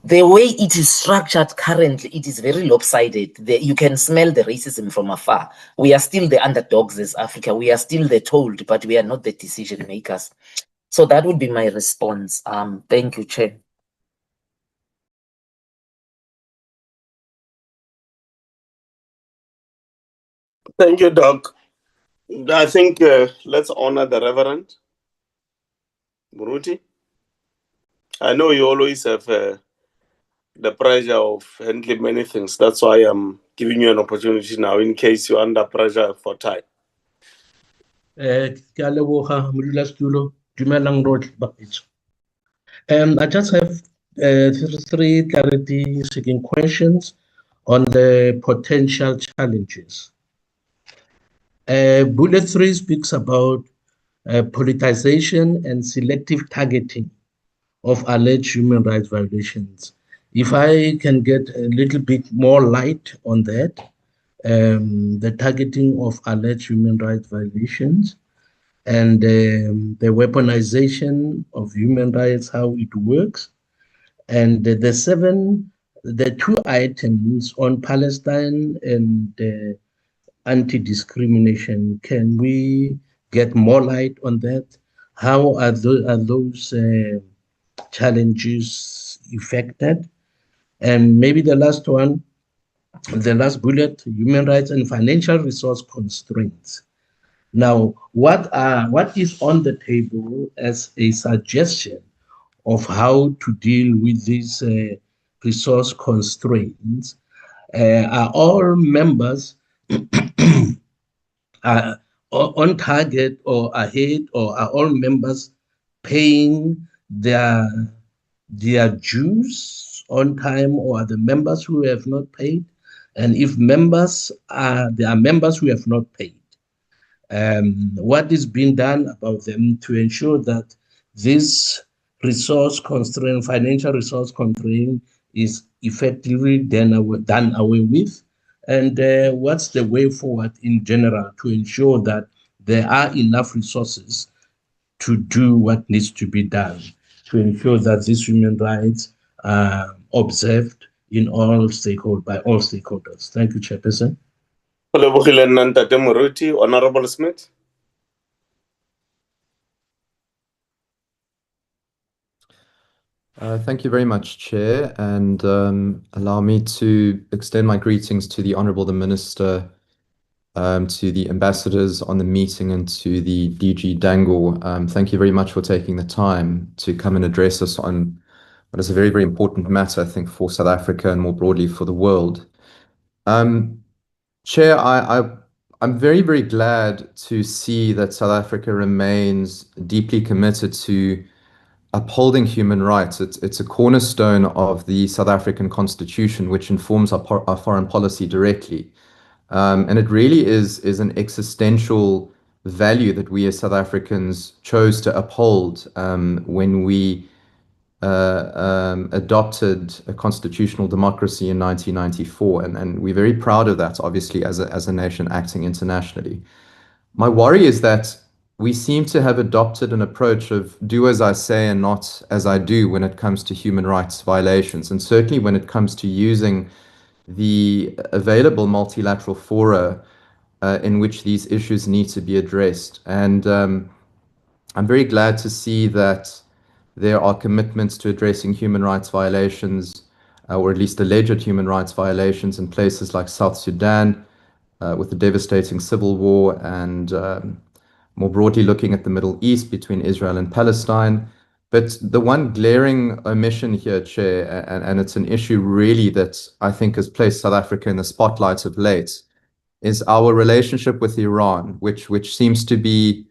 the way it is structured currently, it is very lopsided. You can smell the racism from afar. We are still the underdogs as Africa. We are still the told, but we are not the decision makers. So that would be my response. Thank you, Chair. Thank you, Doc. I think let's honor the Reverend Muruti. I know you always have the pressure of handling many things. That's why I'm giving you an opportunity now in case you're under pressure for time. I just have 3 clarity-seeking questions on the potential challenges. Bullet 3 speaks about politicization and selective targeting of alleged human rights violations. If I can get a little bit more light on that, the targeting of alleged human rights violations and the weaponization of human rights, how it works, and the 2 items on Palestine and anti-discrimination. Can we get more light on that? How are those challenges affected? And maybe the last one, the last bullet, human rights and financial resource constraints. Now, what is on the table as a suggestion of how to deal with these resource constraints? Are all members on target or ahead, or are all members paying their dues on time, or are the members who have not paid? And if there are members who have not paid, what is being done about them to ensure that this resource constraint, financial resource constraint, is effectively done away with? And what's the way forward in general to ensure that there are enough resources to do what needs to be done to ensure that these human rights are observed by all stakeholders? Thank you, Chairperson. Honorable Smith. Thank you very much, Chair, and allow me to extend my greetings to the Honourable the Minister, to the ambassadors on the meeting, and to the DG Dangle. Thank you very much for taking the time to come and address us on what is a very, very important matter, I think, for South Africa and more broadly for the world. Chair, I'm very, very glad to see that South Africa remains deeply committed to upholding human rights. It's a cornerstone of the South African Constitution, which informs our foreign policy directly. And it really is an existential value that we as South Africans chose to uphold when we adopted a constitutional democracy in 1994. And we're very proud of that, obviously, as a nation acting internationally. My worry is that we seem to have adopted an approach of do as I say and not as I do when it comes to human rights violations, and certainly when it comes to using the available multilateral fora in which these issues need to be addressed. And I'm very glad to see that there are commitments to addressing human rights violations, or at least alleged human rights violations in places like South Sudan, with the devastating civil war, and more broadly looking at the Middle East between Israel and Palestine. But the one glaring omission here, Chair, and it's an issue really that I think has placed South Africa in the spotlight of late, is our relationship with Iran, which seems to be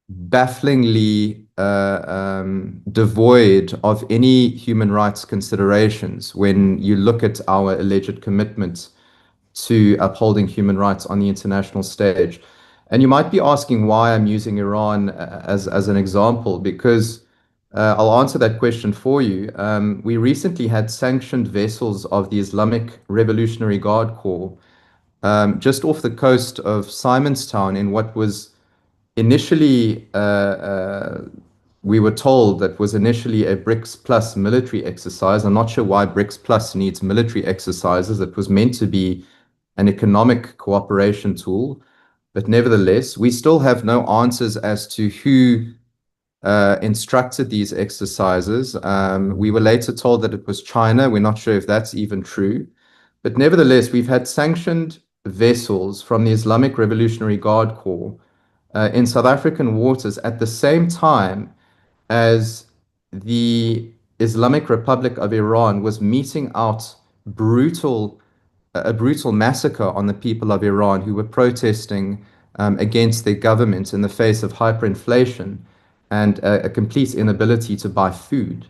bafflingly devoid of any human rights considerations when you look at our alleged commitment to upholding human rights on the international stage. And you might be asking why I'm using Iran as an example, because I'll answer that question for you. We recently had sanctioned vessels of the Islamic Revolutionary Guard Corps just off the coast of Simonstown in what was initially, we were told that was initially a BRICS Plus military exercise. I'm not sure why BRICS Plus needs military exercises. It was meant to be an economic cooperation tool. But nevertheless, we still have no answers as to who instructed these exercises. We were later told that it was China. We're not sure if that's even true. But nevertheless, we've had sanctioned vessels from the Islamic Revolutionary Guard Corps in South African waters at the same time as the Islamic Republic of Iran was meting out a brutal massacre on the people of Iran who were protesting against their government in the face of hyperinflation and a complete inability to buy food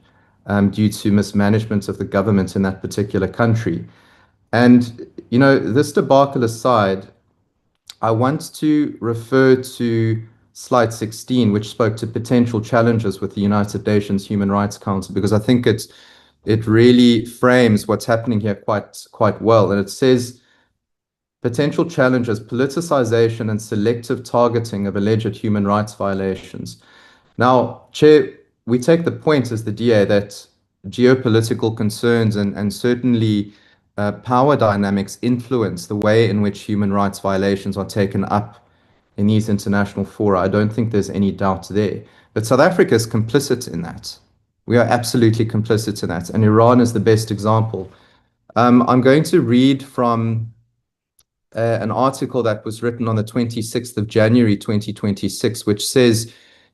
due to mismanagement of the government in that particular country. And, this debacle aside, I want to refer to slide 16, which spoke to potential challenges with the United Nations Human Rights Council, because I think it really frames what's happening here quite well. And it says potential challenges: politicization and selective targeting of alleged human rights violations. Now, Chair, we take the point as the DA that geopolitical concerns and certainly power dynamics influence the way in which human rights violations are taken up in these international fora. I don't think there's any doubt there. But South Africa is complicit in that. We are absolutely complicit in that. And Iran is the best example. I'm going to read from an article that was written on the 26th of January 2026, which says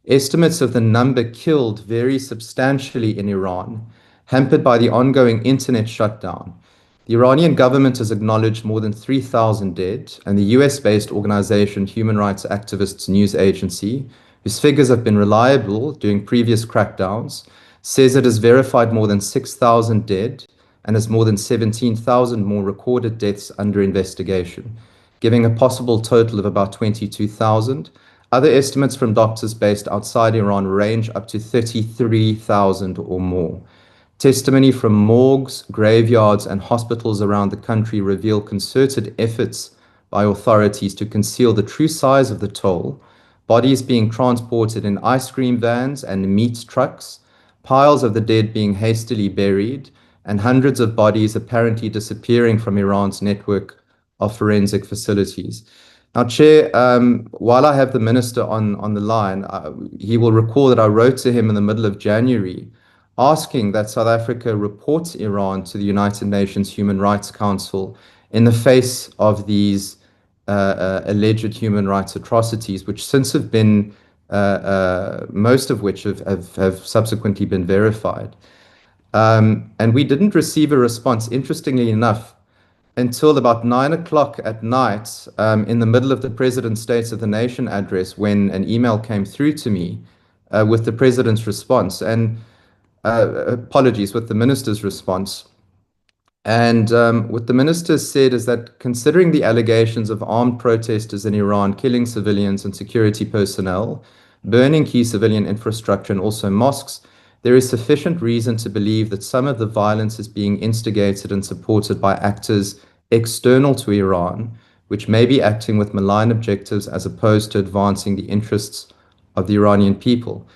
estimates of the number killed vary substantially in Iran, hampered by the ongoing internet shutdown. The Iranian government has acknowledged more than 3,000 dead, and the US-based organization Human Rights Activists News Agency, whose figures have been reliable during previous crackdowns, says it has verified more than 6,000 dead and has more than 17,000 more recorded deaths under investigation, giving a possible total of about 22,000. Other estimates from doctors based outside Iran range up to 33,000 or more. Testimony from morgues, graveyards, and hospitals around the country reveal concerted efforts by authorities to conceal the true size of the toll, bodies being transported in ice cream vans and meat trucks, piles of the dead being hastily buried, and hundreds of bodies apparently disappearing from Iran's network of forensic facilities. Now, Chair, while I have the Minister on the line, he will recall that I wrote to him in the middle of January asking that South Africa report Iran to the United Nations Human Rights Council in the face of these alleged human rights atrocities, which since have been, most of which have subsequently been verified. And we didn't receive a response, interestingly enough, until about 9 o'clock at night, in the middle of the President's State of the Nation address, when an email came through to me with the President's response, and apologies, with the Minister's response. And what the Minister said is that considering the allegations of armed protesters in Iran killing civilians and security personnel, burning key civilian infrastructure and also mosques, there is sufficient reason to believe that some of the violence is being instigated and supported by actors external to Iran, which may be acting with malign objectives as opposed to advancing the interests of the Iranian people.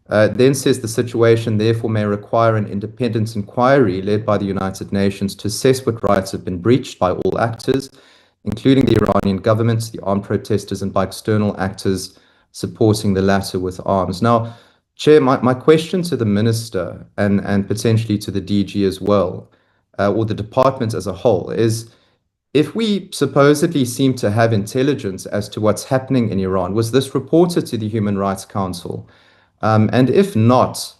Then says the situation therefore may require an independent inquiry led by the United Nations to assess what rights have been breached by all actors, including the Iranian government, the armed protesters, and by external actors supporting the latter with arms. Now, Chair, my question to the Minister and potentially to the DG as well, or the department as a whole, is if we supposedly seem to have intelligence as to what's happening in Iran, was this reported to the Human Rights Council? And if not,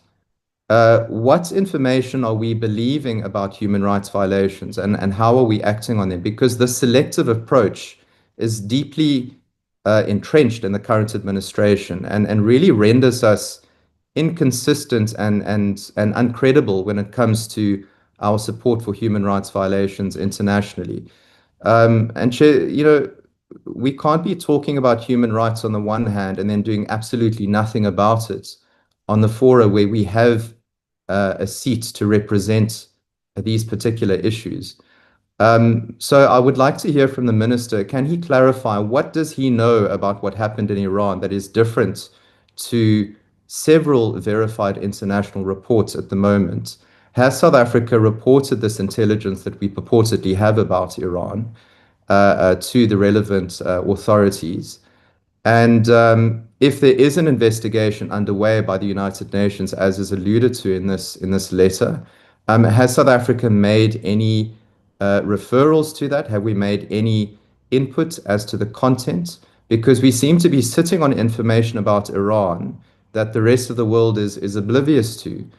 what information are we believing about human rights violations and how are we acting on them? Because the selective approach is deeply entrenched in the current administration and really renders us inconsistent and uncredible when it comes to our support for human rights violations internationally. And Chair, we can't be talking about human rights on the one hand and then doing absolutely nothing about it on the fora where we have a seat to represent these particular issues. So I would like to hear from the Minister. Can he clarify what does he know about what happened in Iran that is different to several verified international reports at the moment? Has South Africa reported this intelligence that we purportedly have about Iran to the relevant authorities? And if there is an investigation underway by the United Nations, as is alluded to in this letter, has South Africa made any referrals to that? Have we made any input as to the content? Because we seem to be sitting on information about Iran that the rest of the world is oblivious to.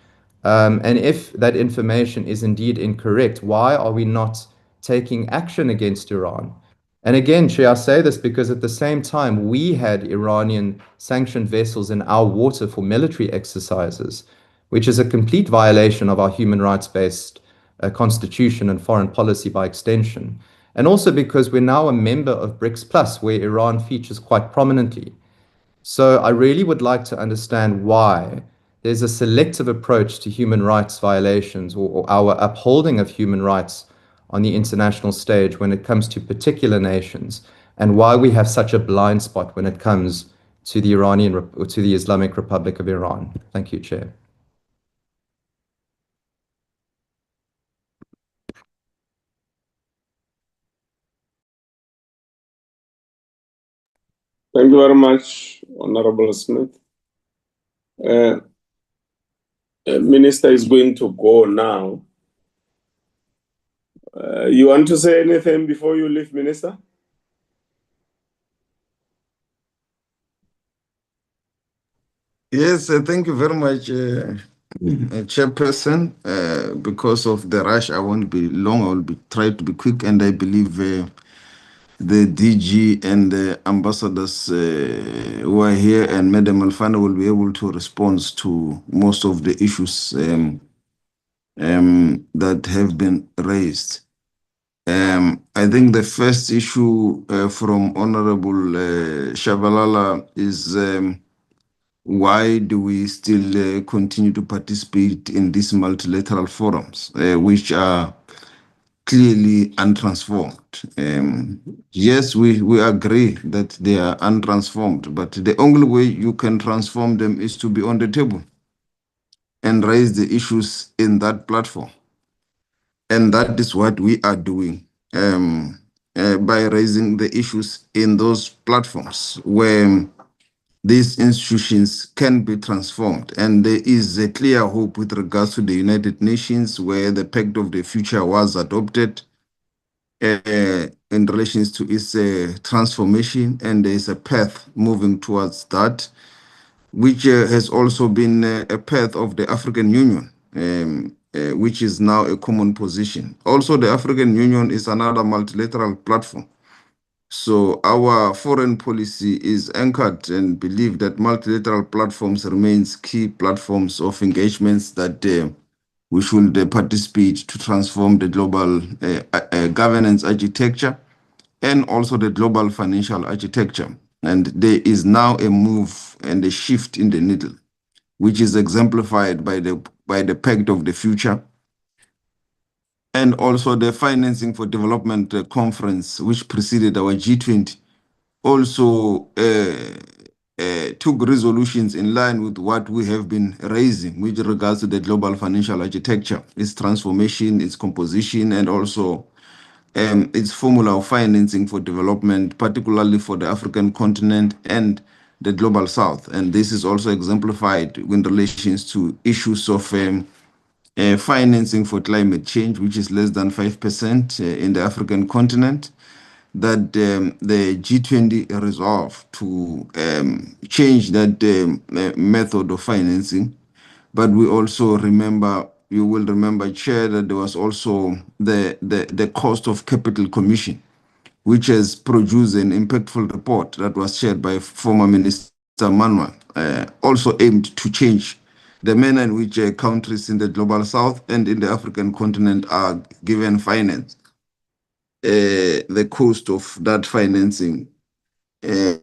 And if that information is indeed incorrect, why are we not taking action against Iran? And again, Chair, I say this because at the same time, we had Iranian sanctioned vessels in our water for military exercises, which is a complete violation of our human rights-based constitution and foreign policy by extension. And also because we're now a member of BRICS Plus, where Iran features quite prominently. So I really would like to understand why there's a selective approach to human rights violations or our upholding of human rights on the international stage when it comes to particular nations, and why we have such a blind spot when it comes to the to the Islamic Republic of Iran. Thank you, Chair. Thank you very much, Honorable Smith. Minister is going to go now. You want to say anything before you leave, Minister? Yes, thank you very much, Chairperson. Because of the rush, I won't be long. I will try to be quick, and I believe the DG and the ambassadors who are here and Madam Alfano will be able to respond to most of the issues that have been raised. I think the first issue from Honorable Shabalala is why do we still continue to participate in these multilateral forums, which are clearly untransformed? Yes, we agree that they are untransformed, but the only way you can transform them is to be on the table and raise the issues in that platform. And that is what we are doing by raising the issues in those platforms where these institutions can be transformed. And there is a clear hope with regards to the United Nations, where the Pact of the Future was adopted in relation to its transformation, and there is a path moving towards that, which has also been a path of the African Union, which is now a common position. Also, the African Union is another multilateral platform. So our foreign policy is anchored and believe that multilateral platforms remains key platforms of engagements that we should participate to transform the global governance architecture and also the global financial architecture. And there is now a move and a shift in the needle, which is exemplified by the Pact of the Future, and also the Financing for Development conference, which preceded our G20, also took resolutions in line with what we have been raising with regards to the global financial architecture, its transformation, its composition, and also its formula of financing for development, particularly for the African continent and the global south. And this is also exemplified in relations to issues of financing for climate change, which is less than 5% in the African continent, that the G20 resolved to change that method of financing. But we also remember, you will remember, Chair, that there was also the Cost of Capital Commission, which has produced an impactful report that was chaired by former Minister Manuel, also aimed to change the manner in which countries in the global south and in the African continent are given finance. The cost of that financing in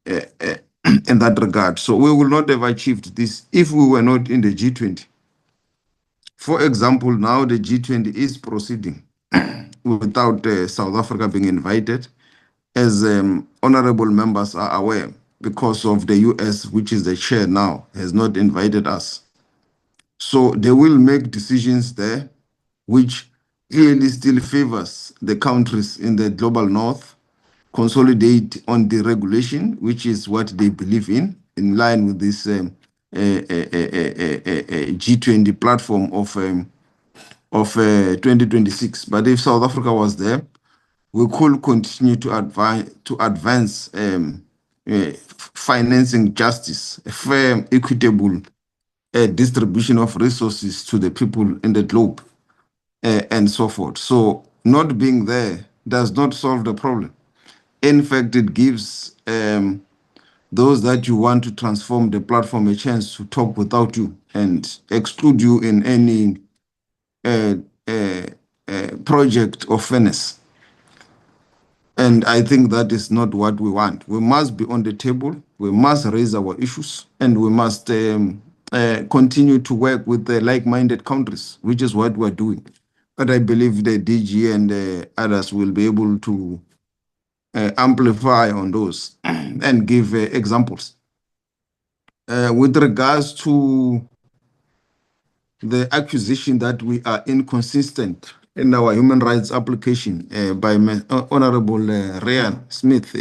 that regard. So we will not have achieved this if we were not in the G20. For example, now the G20 is proceeding without South Africa being invited, as honorable members are aware, because of the US, which is the chair now, has not invited us. So they will make decisions there, which clearly still favors the countries in the global north, consolidate on the regulation, which is what they believe in line with this G20 platform of 2026. But if South Africa was there, we could continue to advance financing justice, a fair, equitable distribution of resources to the people in the globe, and so forth. So not being there does not solve the problem. In fact, it gives those that you want to transform the platform a chance to talk without you and exclude you in any project of fairness. And I think that is not what we want. We must be on the table, we must raise our issues, and we must continue to work with the like-minded countries, which is what we're doing. But I believe the DG and others will be able to amplify on those and give examples. With regards to the accusation that we are inconsistent in our human rights application by Honorable Ryan Smith,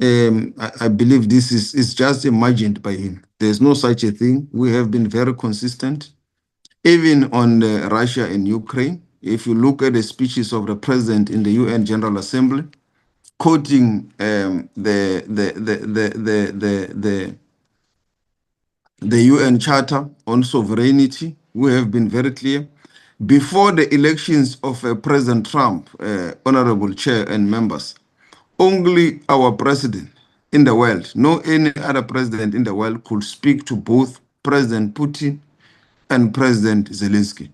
I believe this is just imagined by him. There's no such a thing. We have been very consistent, even on Russia and Ukraine. If you look at the speeches of the president in the UN General Assembly, quoting the UN Charter on sovereignty, we have been very clear. Before the elections of President Trump, Honorable Chair and members, only our president in the world, no any other president in the world could speak to both President Putin and President Zelensky.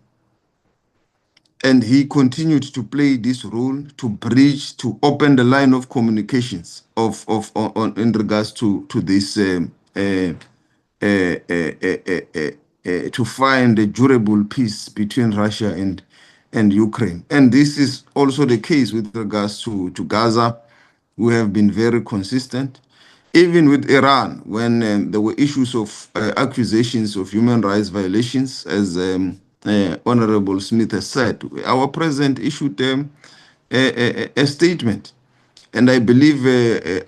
And he continued to play this role to bridge, to open the line of communications in regards to this to find a durable peace between Russia and Ukraine. And this is also the case with regards to Gaza. We have been very consistent. Even with Iran, when there were issues of accusations of human rights violations, as Honorable Smith has said, our president issued a statement And I believe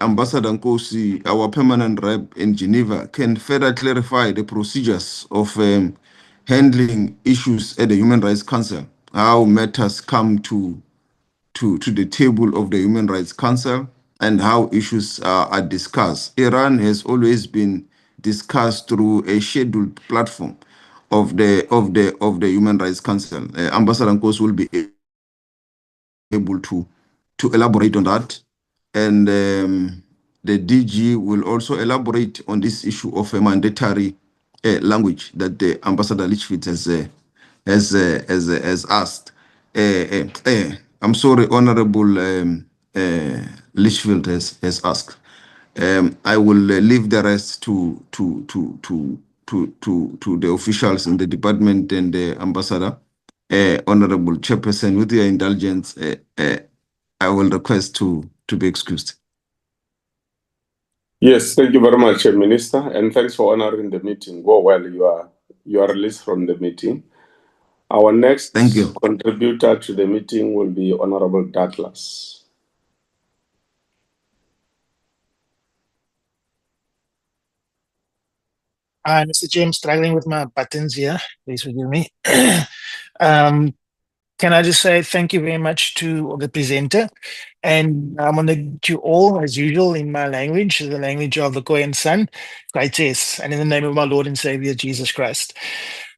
Ambassador Nkosi, our permanent rep in Geneva, can further clarify the procedures of handling issues at the Human Rights Council, how matters come to the table of the Human Rights Council, and how issues are discussed. Iran has always been discussed through a scheduled platform of the Human Rights Council. Ambassador Nkosi will be able to elaborate on that, and the DG will also elaborate on this issue of a mandatory language that the Ambassador Lichfield has asked. I'm sorry, Honorable Lichfield has asked. I will leave the rest to the officials in the department and the ambassador. Honorable Chairperson, with your indulgence, I will request to be excused. Yes, thank you very much, Minister, and thanks for honoring the meeting. Go well, you are released from the meeting. Our next contributor to the meeting will be Honorable Douglas. Hi, Mr. James, struggling with my buttons here. Please forgive me. Can I just say thank you very much to the presenter, and I'm going to greet you all as usual in my language, the language of the Koyan Son, Kaites, and in the name of my Lord and Savior Jesus Christ.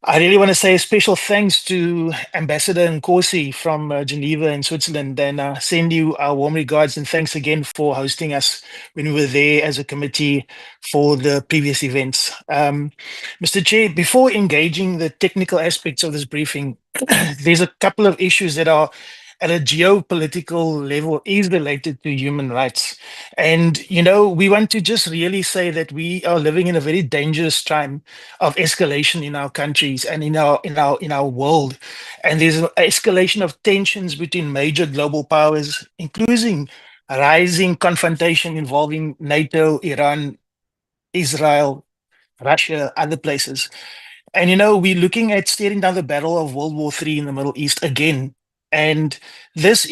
I really want to say a special thanks to Ambassador Nkosi from Geneva in Switzerland, and send you our warm regards and thanks again for hosting us when we were there as a committee for the previous events. Mr. Chair, before engaging the technical aspects of this briefing, there's a couple of issues that are at a geopolitical level is related to human rights. And, we want to just really say that we are living in a very dangerous time of escalation in our countries and in our world. And there's an escalation of tensions between major global powers, including a rising confrontation involving NATO, Iran, Israel, Russia, other places. And we're looking at staring down the battle of World War III in the Middle East again. And this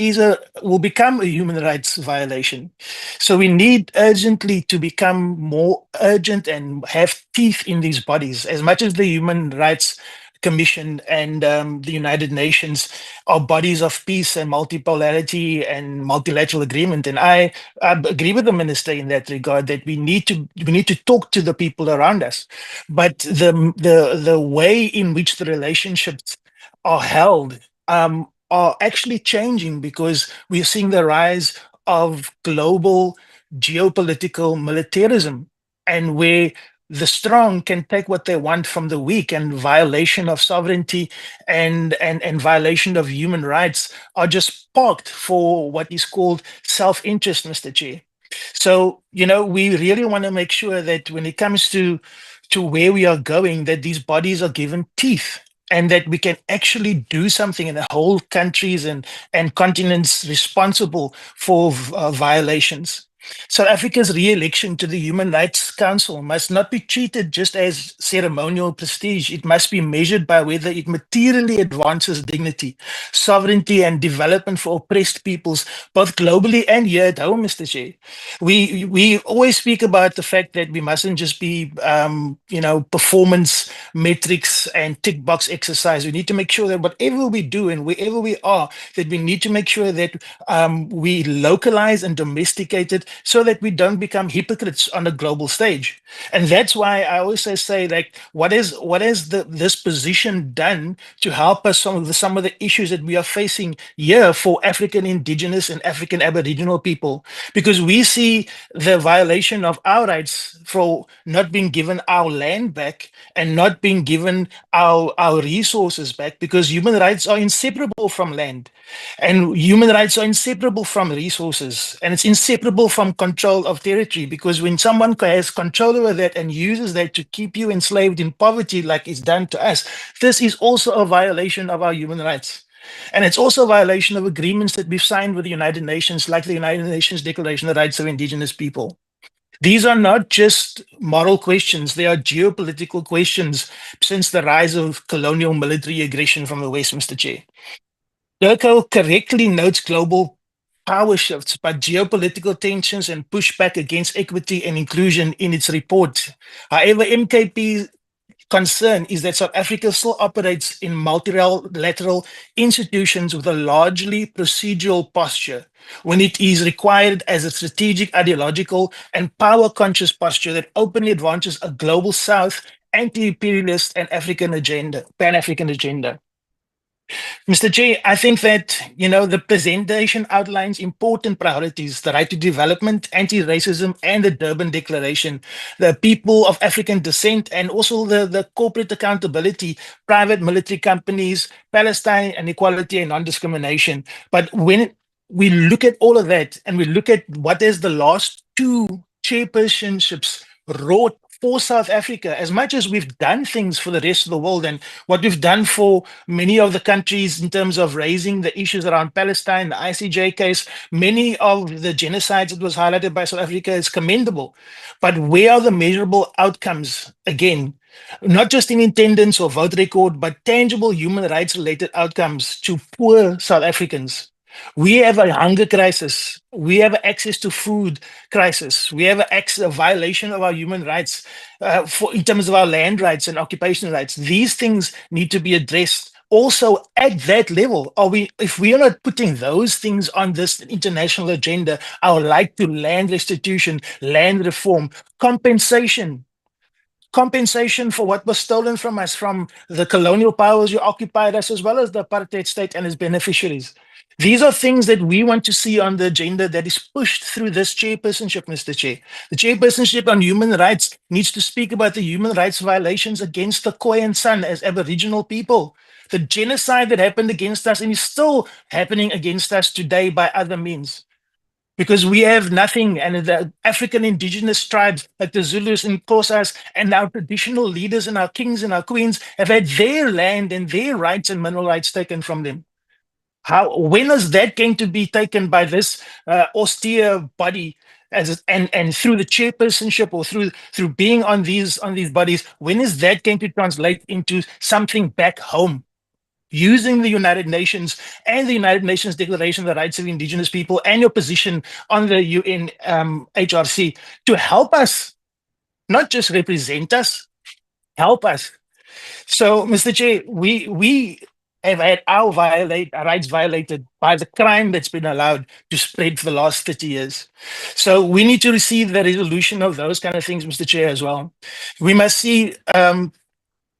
will become a human rights violation. So we need urgently to become more urgent and have teeth in these bodies. As much as the Human Rights Commission and the United Nations are bodies of peace and multipolarity and multilateral agreement. And I agree with the minister in that regard that we need to talk to the people around us. But the way in which the relationships are held are actually changing, because we're seeing the rise of global geopolitical militarism, and where the strong can take what they want from the weak, and violation of sovereignty and violation of human rights are just parked for what is called self-interest, Mr. Chair. So, we really want to make sure that when it comes to where we are going, that these bodies are given teeth, and that we can actually do something, and the whole countries and continents responsible for violations. South Africa's re-election to the Human Rights Council must not be treated just as ceremonial prestige. It must be measured by whether it materially advances dignity, sovereignty, and development for oppressed peoples, both globally and here at home, Mr. Chair. We always speak about the fact that we mustn't just be, performance metrics and tick box exercise. We need to make sure that whatever we do and wherever we are, that we need to make sure that we localize and domesticate it, so that we don't become hypocrites on a global stage. And that's why I always say, like, what is this position done to help us some of the issues that we are facing here for African indigenous and African Aboriginal people? Because we see the violation of our rights for not being given our land back and not being given our resources back, because human rights are inseparable from land, and human rights are inseparable from resources, and it's inseparable from control of territory. Because when someone has control over that and uses that to keep you enslaved in poverty, like it's done to us, this is also a violation of our human rights. And it's also a violation of agreements that we've signed with the United Nations, like the United Nations Declaration of the Rights of Indigenous People. These are not just moral questions, they are geopolitical questions since the rise of colonial military aggression from the West, Mr. Chair. Durko correctly notes global power shifts, but geopolitical tensions and pushback against equity and inclusion in its report. However, MKP concern is that South Africa still operates in multilateral institutions with a largely procedural posture when it is required as a strategic, ideological, and power-conscious posture that openly advances a global South, anti-imperialist, and Pan-African agenda. Mr. Chair, I think that, the presentation outlines important priorities: the right to development, anti-racism, and the Durban Declaration, the people of African descent, and also the corporate accountability, private military companies, Palestine, and equality and non-discrimination. But when we look at all of that and we look at what is the last two chairpersonships wrought for South Africa, as much as we've done things for the rest of the world and what we've done for many of the countries in terms of raising the issues around Palestine, the ICJ case, many of the genocides that was highlighted by South Africa is commendable. But where are the measurable outcomes again? Not just in attendance or vote record, but tangible human rights related outcomes to poor South Africans. We have a hunger crisis. We have access to food crisis. We have a violation of our human rights in terms of our land rights and occupational rights. These things need to be addressed also at that level. If we are not putting those things on this international agenda, our right to land restitution, land reform, compensation for what was stolen from us, from the colonial powers who occupied us, as well as the apartheid state and its beneficiaries. These are things that we want to see on the agenda that is pushed through this chairpersonship, Mr. Chair. The chairpersonship on human rights needs to speak about the human rights violations against the Khoi and San as Aboriginal people, the genocide that happened against us and is still happening against us today by other means. Because we have nothing, and the African indigenous tribes like the Zulus and Xhosas and our traditional leaders and our kings and our queens have had their land and their rights and mineral rights taken from them. When is that going to be taken by this austere body and through the chairpersonship or through being on these bodies? When is that going to translate into something back home? Using the United Nations and the United Nations Declaration of the Rights of Indigenous People and your position on the UN HRC to help us, not just represent us, help us. So, Mr. Chair, we have had our rights violated by the crime that's been allowed to spread for the last 30 years. So we need to receive the resolution of those kind of things, Mr. Chair, as well. We must see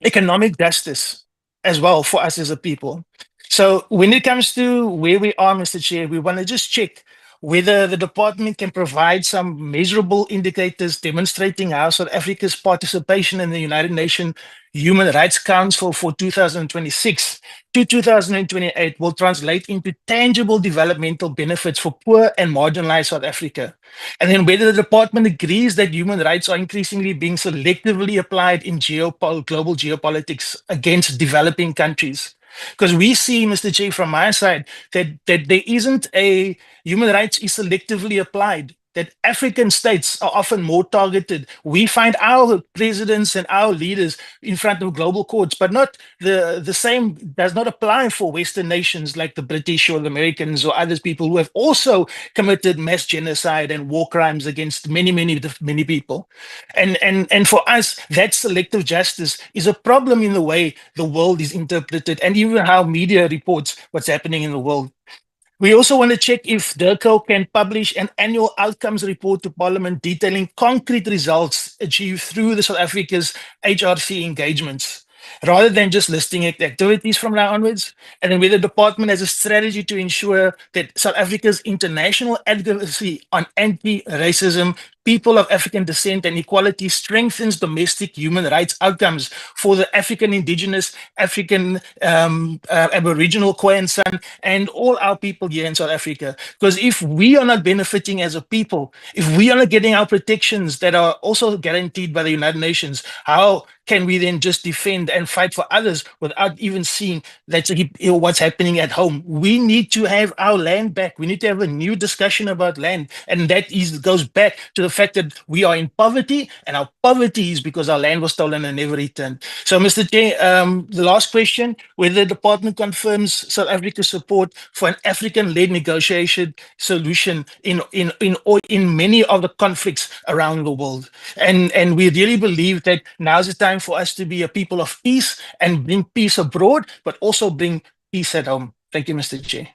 economic justice as well for us as a people. So when it comes to where we are, Mr. Chair, we want to just check whether the department can provide some measurable indicators demonstrating how South Africa's participation in the United Nations Human Rights Council for 2026 to 2028 will translate into tangible developmental benefits for poor and marginalized South Africa. And then whether the department agrees that human rights are increasingly being selectively applied in global geopolitics against developing countries. Because we see, Mr. Chair, from my side, that there isn't a human rights is selectively applied, that African states are often more targeted. We find our presidents and our leaders in front of global courts, but not the same does not apply for Western nations like the British or the Americans or other people who have also committed mass genocide and war crimes against many people. And for us, that selective justice is a problem in the way the world is interpreted and even how media reports what's happening in the world. We also want to check if DIRCO can publish an annual outcomes report to Parliament detailing concrete results achieved through the South Africa's HRC engagements, rather than just listing activities from now onwards. And then whether the department has a strategy to ensure that South Africa's international advocacy on anti-racism, people of African descent and equality strengthens domestic human rights outcomes for the African indigenous, African Aboriginal Khoi and San, and all our people here in South Africa. Because if we are not benefiting as a people, if we are not getting our protections that are also guaranteed by the United Nations, how can we then just defend and fight for others without even seeing that's what's happening at home? We need to have our land back. We need to have a new discussion about land. And that goes back to the fact that we are in poverty, and our poverty is because our land was stolen and never returned. So, Mr. Chair, the last question, whether the department confirms South Africa's support for an African-led negotiation solution in many of the conflicts around the world. And we really believe that now's the time for us to be a people of peace and bring peace abroad, but also bring peace at home. Thank you, Mr. Chair.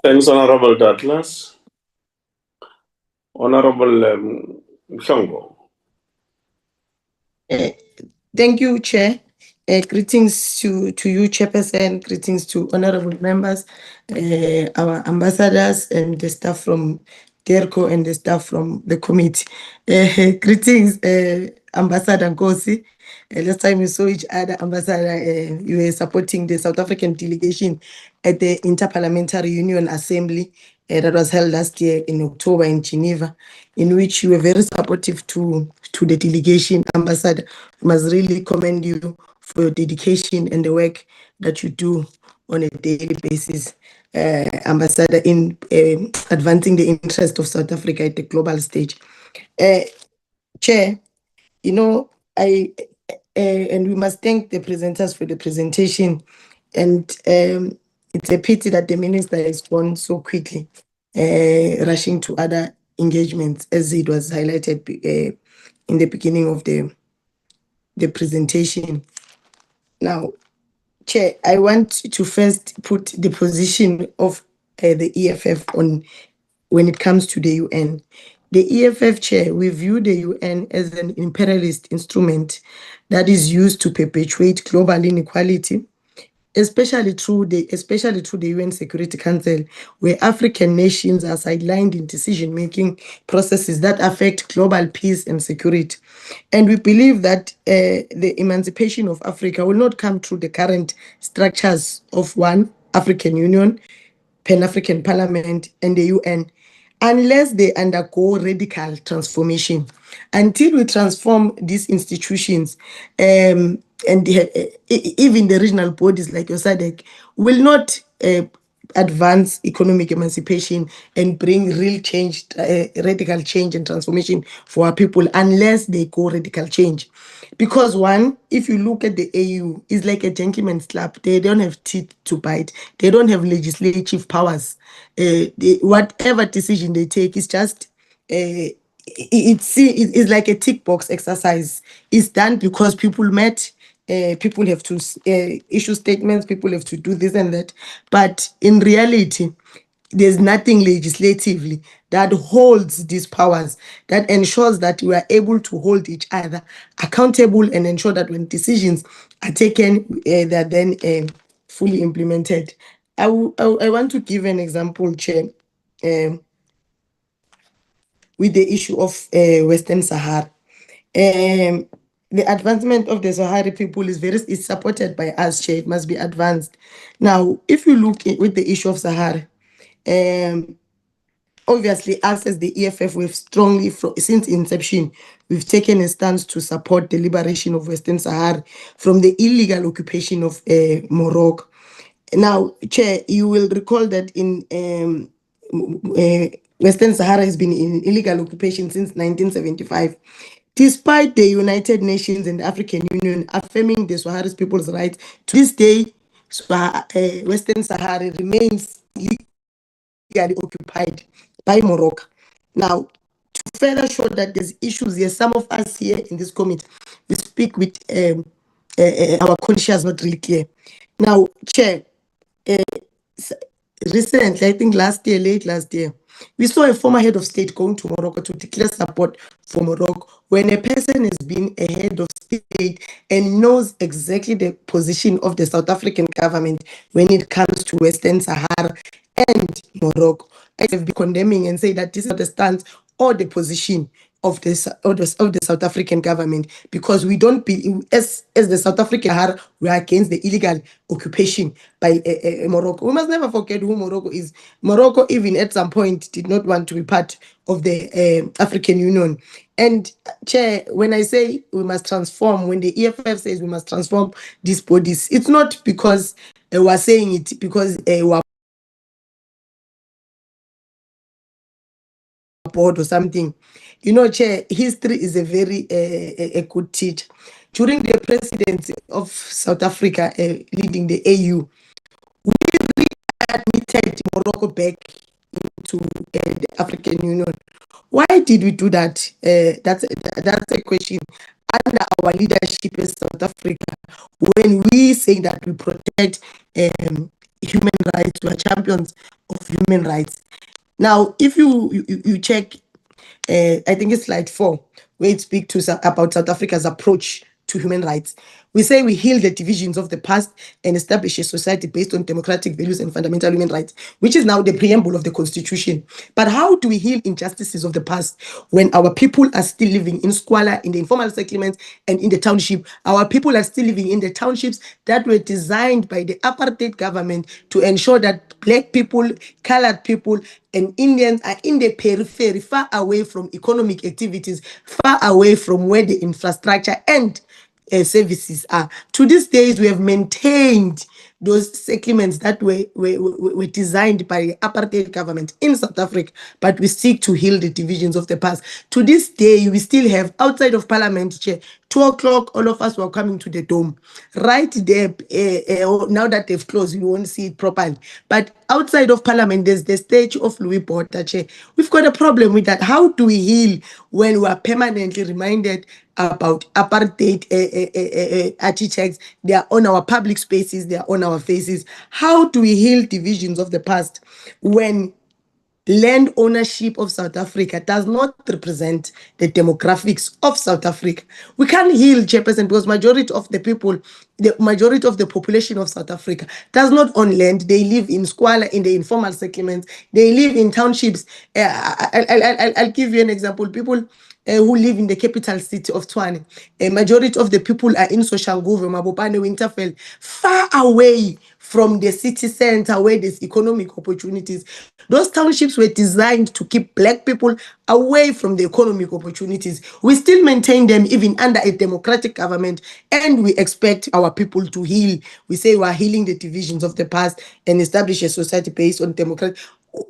Thanks, Honorable Douglas. Honorable Mhlongo. Thank you, Chair. Greetings to you, Chairperson. Greetings to honorable members, our ambassadors, and the staff from DERCO and the staff from the committee. Greetings, Ambassador Nkosi. Last time we saw each other, Ambassador, you were supporting the South African delegation at the Interparliamentary Union Assembly that was held last year in October in Geneva, in which you were very supportive to the delegation. Ambassador, I must really commend you for your dedication and the work that you do on a daily basis, Ambassador, in advancing the interest of South Africa at the global stage. Chair, you know, and we must thank the presenters for the presentation. And it's a pity that the minister has gone so quickly, rushing to other engagements, as it was highlighted in the beginning of the presentation. Now, Chair, I want to first put the position of the EFF on when it comes to the UN. The EFF, Chair, we view the UN as an imperialist instrument that is used to perpetuate global inequality, especially through the UN Security Council, where African nations are sidelined in decision-making processes that affect global peace and security. And we believe that the emancipation of Africa will not come through the current structures of one African Union, Pan-African Parliament, and the UN, unless they undergo radical transformation. Until we transform these institutions, and even the regional bodies like your SADC will not advance economic emancipation and bring real change, radical change and transformation for our people unless they go radical change. Because one, if you look at the AU, it's like a gentleman's club. They don't have teeth to bite. They don't have legislative powers. Whatever decision they take is just it's like a tick box exercise. It's done because people met. People have to issue statements. People have to do this and that. But in reality, there's nothing legislatively that holds these powers, that ensures that we are able to hold each other accountable and ensure that when decisions are taken, they're then fully implemented. I want to give an example, Chair, with the issue of Western Sahara. The advancement of the Sahara people is supported by us, Chair. It must be advanced. Now, if you look with the issue of Sahara, obviously, us as the EFF, we've strongly, since inception, we've taken a stance to support the liberation of Western Sahara from the illegal occupation of Morocco. Now, Chair, you will recall that in Western Sahara has been in illegal occupation since 1975. Despite the United Nations and the African Union affirming the Sahara's people's rights, to this day, Western Sahara remains legally occupied by Morocco. Now, to further show that there's issues here, some of us here in this committee, we speak with our conscience not really clear. Now, Chair, recently, I think late last year, we saw a former head of state going to Morocco to declare support for Morocco when a person has been a head of state and knows exactly the position of the South African government when it comes to Western Sahara and Morocco. I have been condemning and say that this is not the stance or the position of the South African government, because we don't be as the South African Sahara, we are against the illegal occupation by Morocco. We must never forget who Morocco is. Morocco, even at some point, did not want to be part of the African Union. And Chair, when I say we must transform, when the EFF says we must transform these bodies, it's not because we're saying it because we're board or something. You know, Chair, history is a very a good teacher. During the presidency of South Africa leading the AU, we admitted Morocco back into the African Union. Why did we do that? That's a question. Under our leadership in South Africa, when we say that we protect human rights, we are champions of human rights. Now, if you check, I think it's slide 4, where it speaks about South Africa's approach to human rights. We say we heal the divisions of the past and establish a society based on democratic values and fundamental human rights, which is now the preamble of the Constitution. But how do we heal injustices of the past when our people are still living in squalor, in the informal settlements, and in the township? Our people are still living in the townships that were designed by the apartheid government to ensure that Black people, colored people, and Indians are in the periphery, far away from economic activities, far away from where the infrastructure and services are. To these days, we have maintained those settlements that were designed by the apartheid government in South Africa, but we seek to heal the divisions of the past. To this day, we still have outside of Parliament, Chair, 2 o'clock, all of us were coming to the dome. Right there, now that they've closed, you won't see it properly. But outside of Parliament, there's the statue of Louis Botha, Chair. We've got a problem with that. How do we heal when we are permanently reminded about apartheid architects? They are on our public spaces, they are on our faces. How do we heal divisions of the past when land ownership of South Africa does not represent the demographics of South Africa? We can't heal, Chairperson, because majority of the people, the majority of the population of South Africa does not own land. They live in squalor, in the informal settlements. They live in townships. I'll give you an example. People who live in the capital city of Tshwane, a majority of the people are in Soshanguve, Mabopane, Winterfell, far away from the city center where there's economic opportunities. Those townships were designed to keep Black people away from the economic opportunities. We still maintain them even under a democratic government, and we expect our people to heal. We say we are healing the divisions of the past and establish a society based on democratic.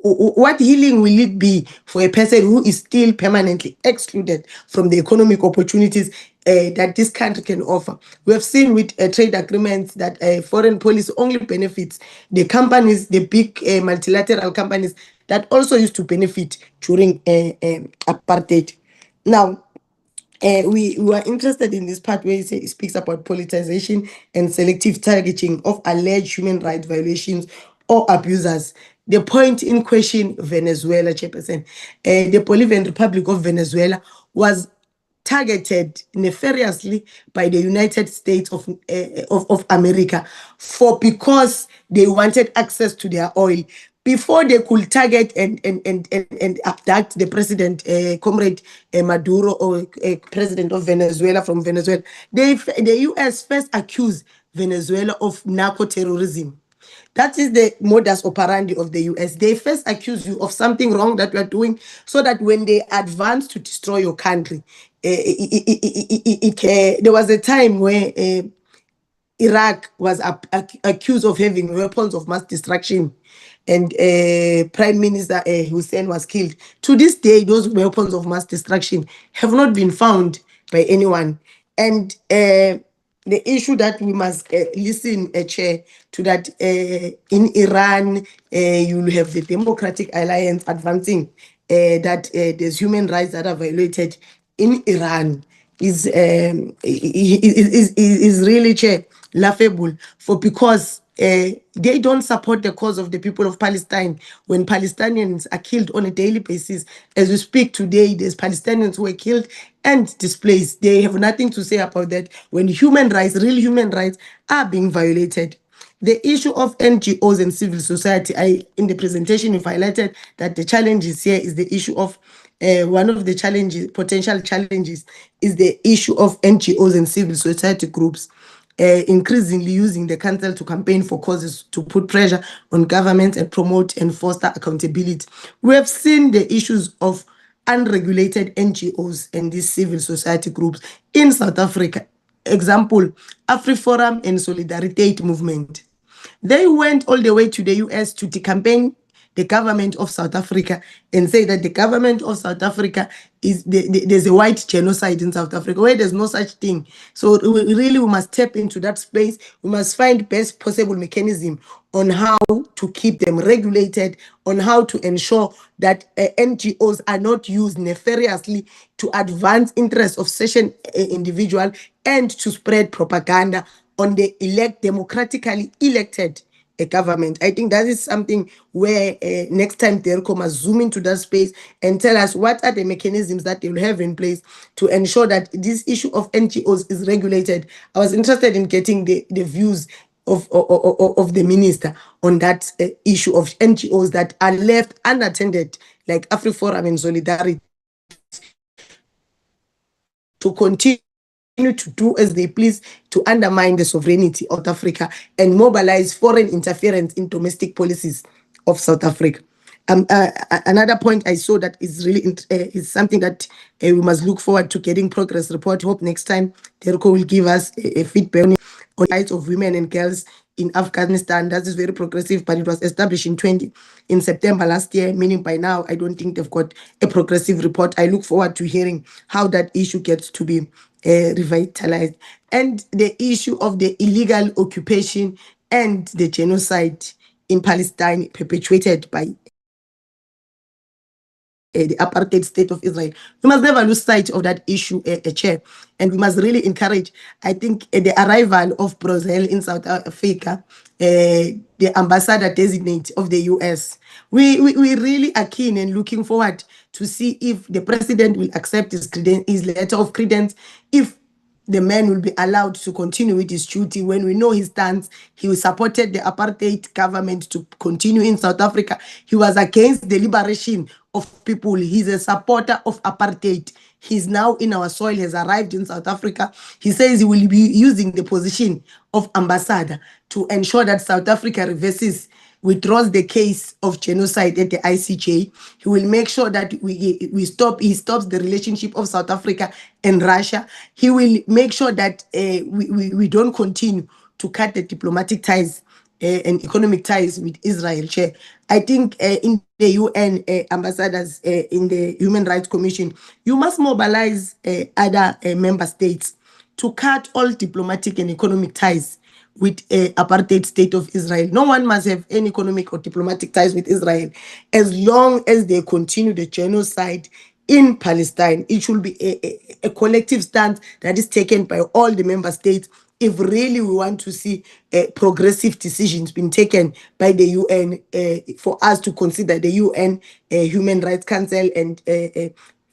What healing will it be for a person who is still permanently excluded from the economic opportunities that this country can offer? We have seen with trade agreements that foreign policy only benefits the companies, the big multilateral companies that also used to benefit during apartheid. Now, we were interested in this part where it speaks about politicization and selective targeting of alleged human rights violations or abusers. The point in question, Venezuela, Chairperson, the Bolivarian Republic of Venezuela was targeted nefariously by the United States of America because they wanted access to their oil. Before they could target and abduct the president, Comrade Maduro, or president of Venezuela from Venezuela, the US first accused Venezuela of narco-terrorism. That is the modus operandi of the US. They first accuse you of something wrong that you are doing, so that when they advance to destroy your country, there was a time where Iraq was accused of having weapons of mass destruction, and Prime Minister Hussein was killed. To this day, those weapons of mass destruction have not been found by anyone. And the issue that we must listen, Chair, to that in Iran, you will have the Democratic Alliance advancing that there's human rights that are violated in Iran is really, Chair, laughable, because they don't support the cause of the people of Palestine. When Palestinians are killed on a daily basis, as we speak today, there's Palestinians who are killed and displaced. They have nothing to say about that when human rights, real human rights, are being violated. The issue of NGOs and civil society, in the presentation, you've highlighted that the challenges here is the issue of one of the potential challenges is the issue of NGOs and civil society groups increasingly using the council to campaign for causes to put pressure on governments and promote and foster accountability. We have seen the issues of unregulated NGOs and these civil society groups in South Africa. Example, AfriForum and Solidarity Movement. They went all the way to the US to campaign the government of South Africa and say that the government of South Africa is there's a white genocide in South Africa where there's no such thing. So we must tap into that space. We must find best possible mechanism on how to keep them regulated, on how to ensure that NGOs are not used nefariously to advance interests of certain individual and to spread propaganda on the democratically elected a government. I think that is something where next time DERCO must zoom into that space and tell us what are the mechanisms that they will have in place to ensure that this issue of NGOs is regulated. I was interested in getting the views of the minister on that issue of NGOs that are left unattended, like AfriForum and Solidarity, to continue to do as they please to undermine the sovereignty of South Africa and mobilize foreign interference in domestic policies of South Africa. Another point I saw that is really is something that we must look forward to getting progress report. Hope next time DERCO will give us a feedback on the rights of women and girls in Afghanistan. That is very progressive, but it was established in September last year, meaning by now I don't think they've got a progressive report. I look forward to hearing how that issue gets to be revitalized. And the issue of the illegal occupation and the genocide in Palestine perpetuated by the apartheid state of Israel. We must never lose sight of that issue, Chair. And we must really encourage, I think, the arrival of Brazil in South Africa, the ambassador designate of the US. We really are keen and looking forward to see if the president will accept his letter of credence, if the man will be allowed to continue with his duty. When we know his stance, he supported the apartheid government to continue in South Africa. He was against the liberation of people. He's a supporter of apartheid. He's now in our soil, has arrived in South Africa. He says he will be using the position of ambassador to ensure that South Africa withdraws the case of genocide at the ICJ. He will make sure that he stops the relationship of South Africa and Russia. He will make sure that we don't continue to cut the diplomatic ties and economic ties with Israel. Chair, I think in the UN ambassadors in the Human Rights Commission, you must mobilize other member states to cut all diplomatic and economic ties with apartheid state of Israel. No one must have any economic or diplomatic ties with Israel as long as they continue the genocide in Palestine. It should be a collective stance that is taken by all the member states if really we want to see progressive decisions being taken by the UN for us to consider the UN Human Rights Council and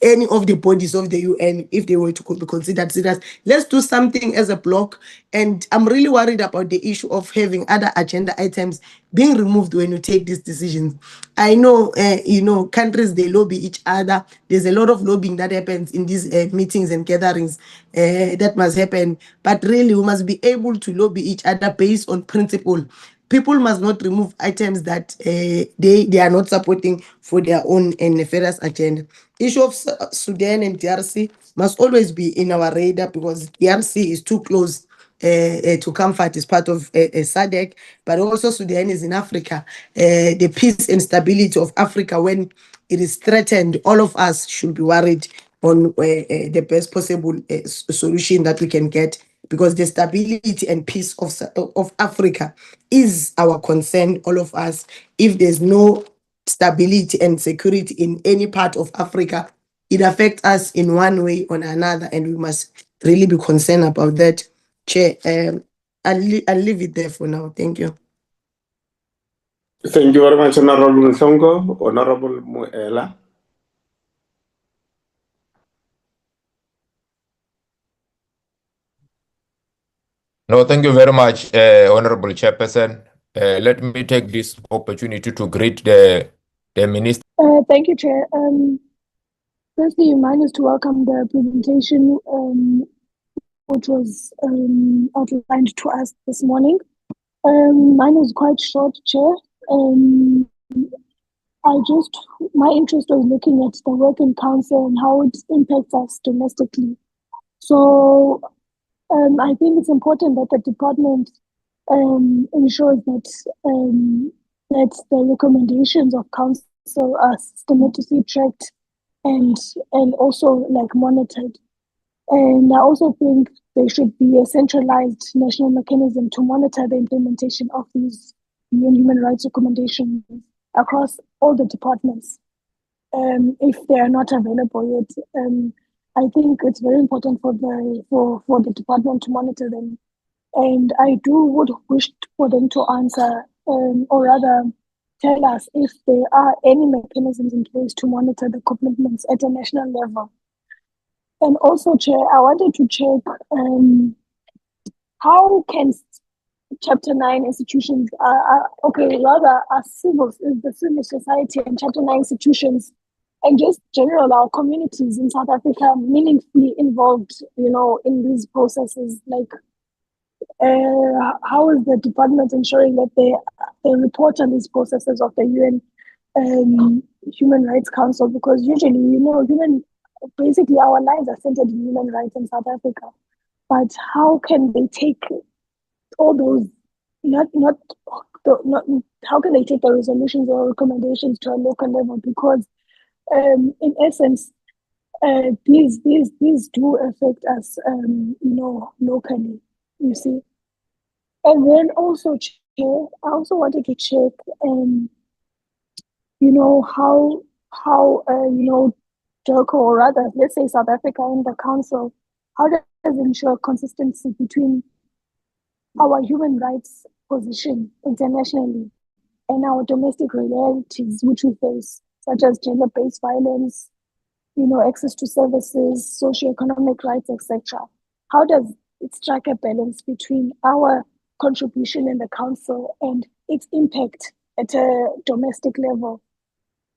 any of the bodies of the UN, if they were to be considered serious. Let's do something as a bloc. And I'm really worried about the issue of having other agenda items being removed when you take these decisions. I know, countries, they lobby each other. There's a lot of lobbying that happens in these meetings and gatherings that must happen. But really, we must be able to lobby each other based on principle. People must not remove items that they are not supporting for their own nefarious agenda. Issue of Sudan and DRC must always be in our radar because DRC is too close to comfort as part of SADC, but also Sudan is in Africa. The peace and stability of Africa, when it is threatened, all of us should be worried on the best possible solution that we can get, because the stability and peace of Africa is our concern, all of us. If there's no stability and security in any part of Africa, it affects us in one way or another, and we must really be concerned about that. Chair, I'll leave it there for now. Thank you. Thank you very much, Honorable Nsongo. Honorable Muela. No, thank you very much, Honorable Chairperson. Let me take this opportunity to greet the Minister. Thank you, Chair. Firstly, mine is to welcome the presentation which was outlined to us this morning. Mine is quite short, Chair. My interest was looking at the work in council and how it impacts us domestically. So I think it's important that the department ensures that that the recommendations of council are systematically tracked and also like monitored. And I also think there should be a centralized national mechanism to monitor the implementation of these human rights recommendations across all the departments. If they are not available yet, I think it's very important for the department to monitor them. And I would wish for them to answer, or rather tell us if there are any mechanisms in place to monitor the commitments at a national level. And also, Chair, I wanted to check how can Chapter 9 institutions, the civil society and Chapter 9 institutions, and just general our communities in South Africa meaningfully involved, in these processes? Like, how is the department ensuring that they report on these processes of the UN Human Rights Council? Because usually, basically our lives are centered in human rights in South Africa. But how can they take all those, how can they take the resolutions or recommendations to a local level? Because in essence, these do affect us, locally, you see. And then also, Chair, I also wanted to check, how DIRCO, or rather, let's say South Africa and the Council, how does it ensure consistency between our human rights position internationally and our domestic realities which we face, such as gender-based violence, access to services, socioeconomic rights, etc. How does it strike a balance between our contribution in the Council and its impact at a domestic level?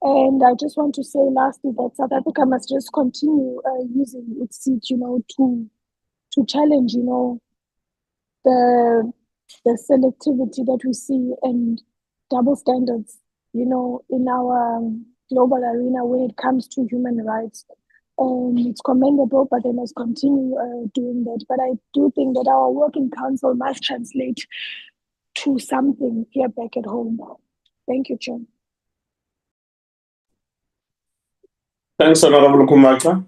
And I just want to say lastly that South Africa must just continue using its seat, to challenge, the selectivity that we see and double standards, in our global arena when it comes to human rights. It's commendable, but they must continue doing that. But I do think that our work in Council must translate to something here back at home. Thank you, Chair. Thanks, Honorable Kumaka.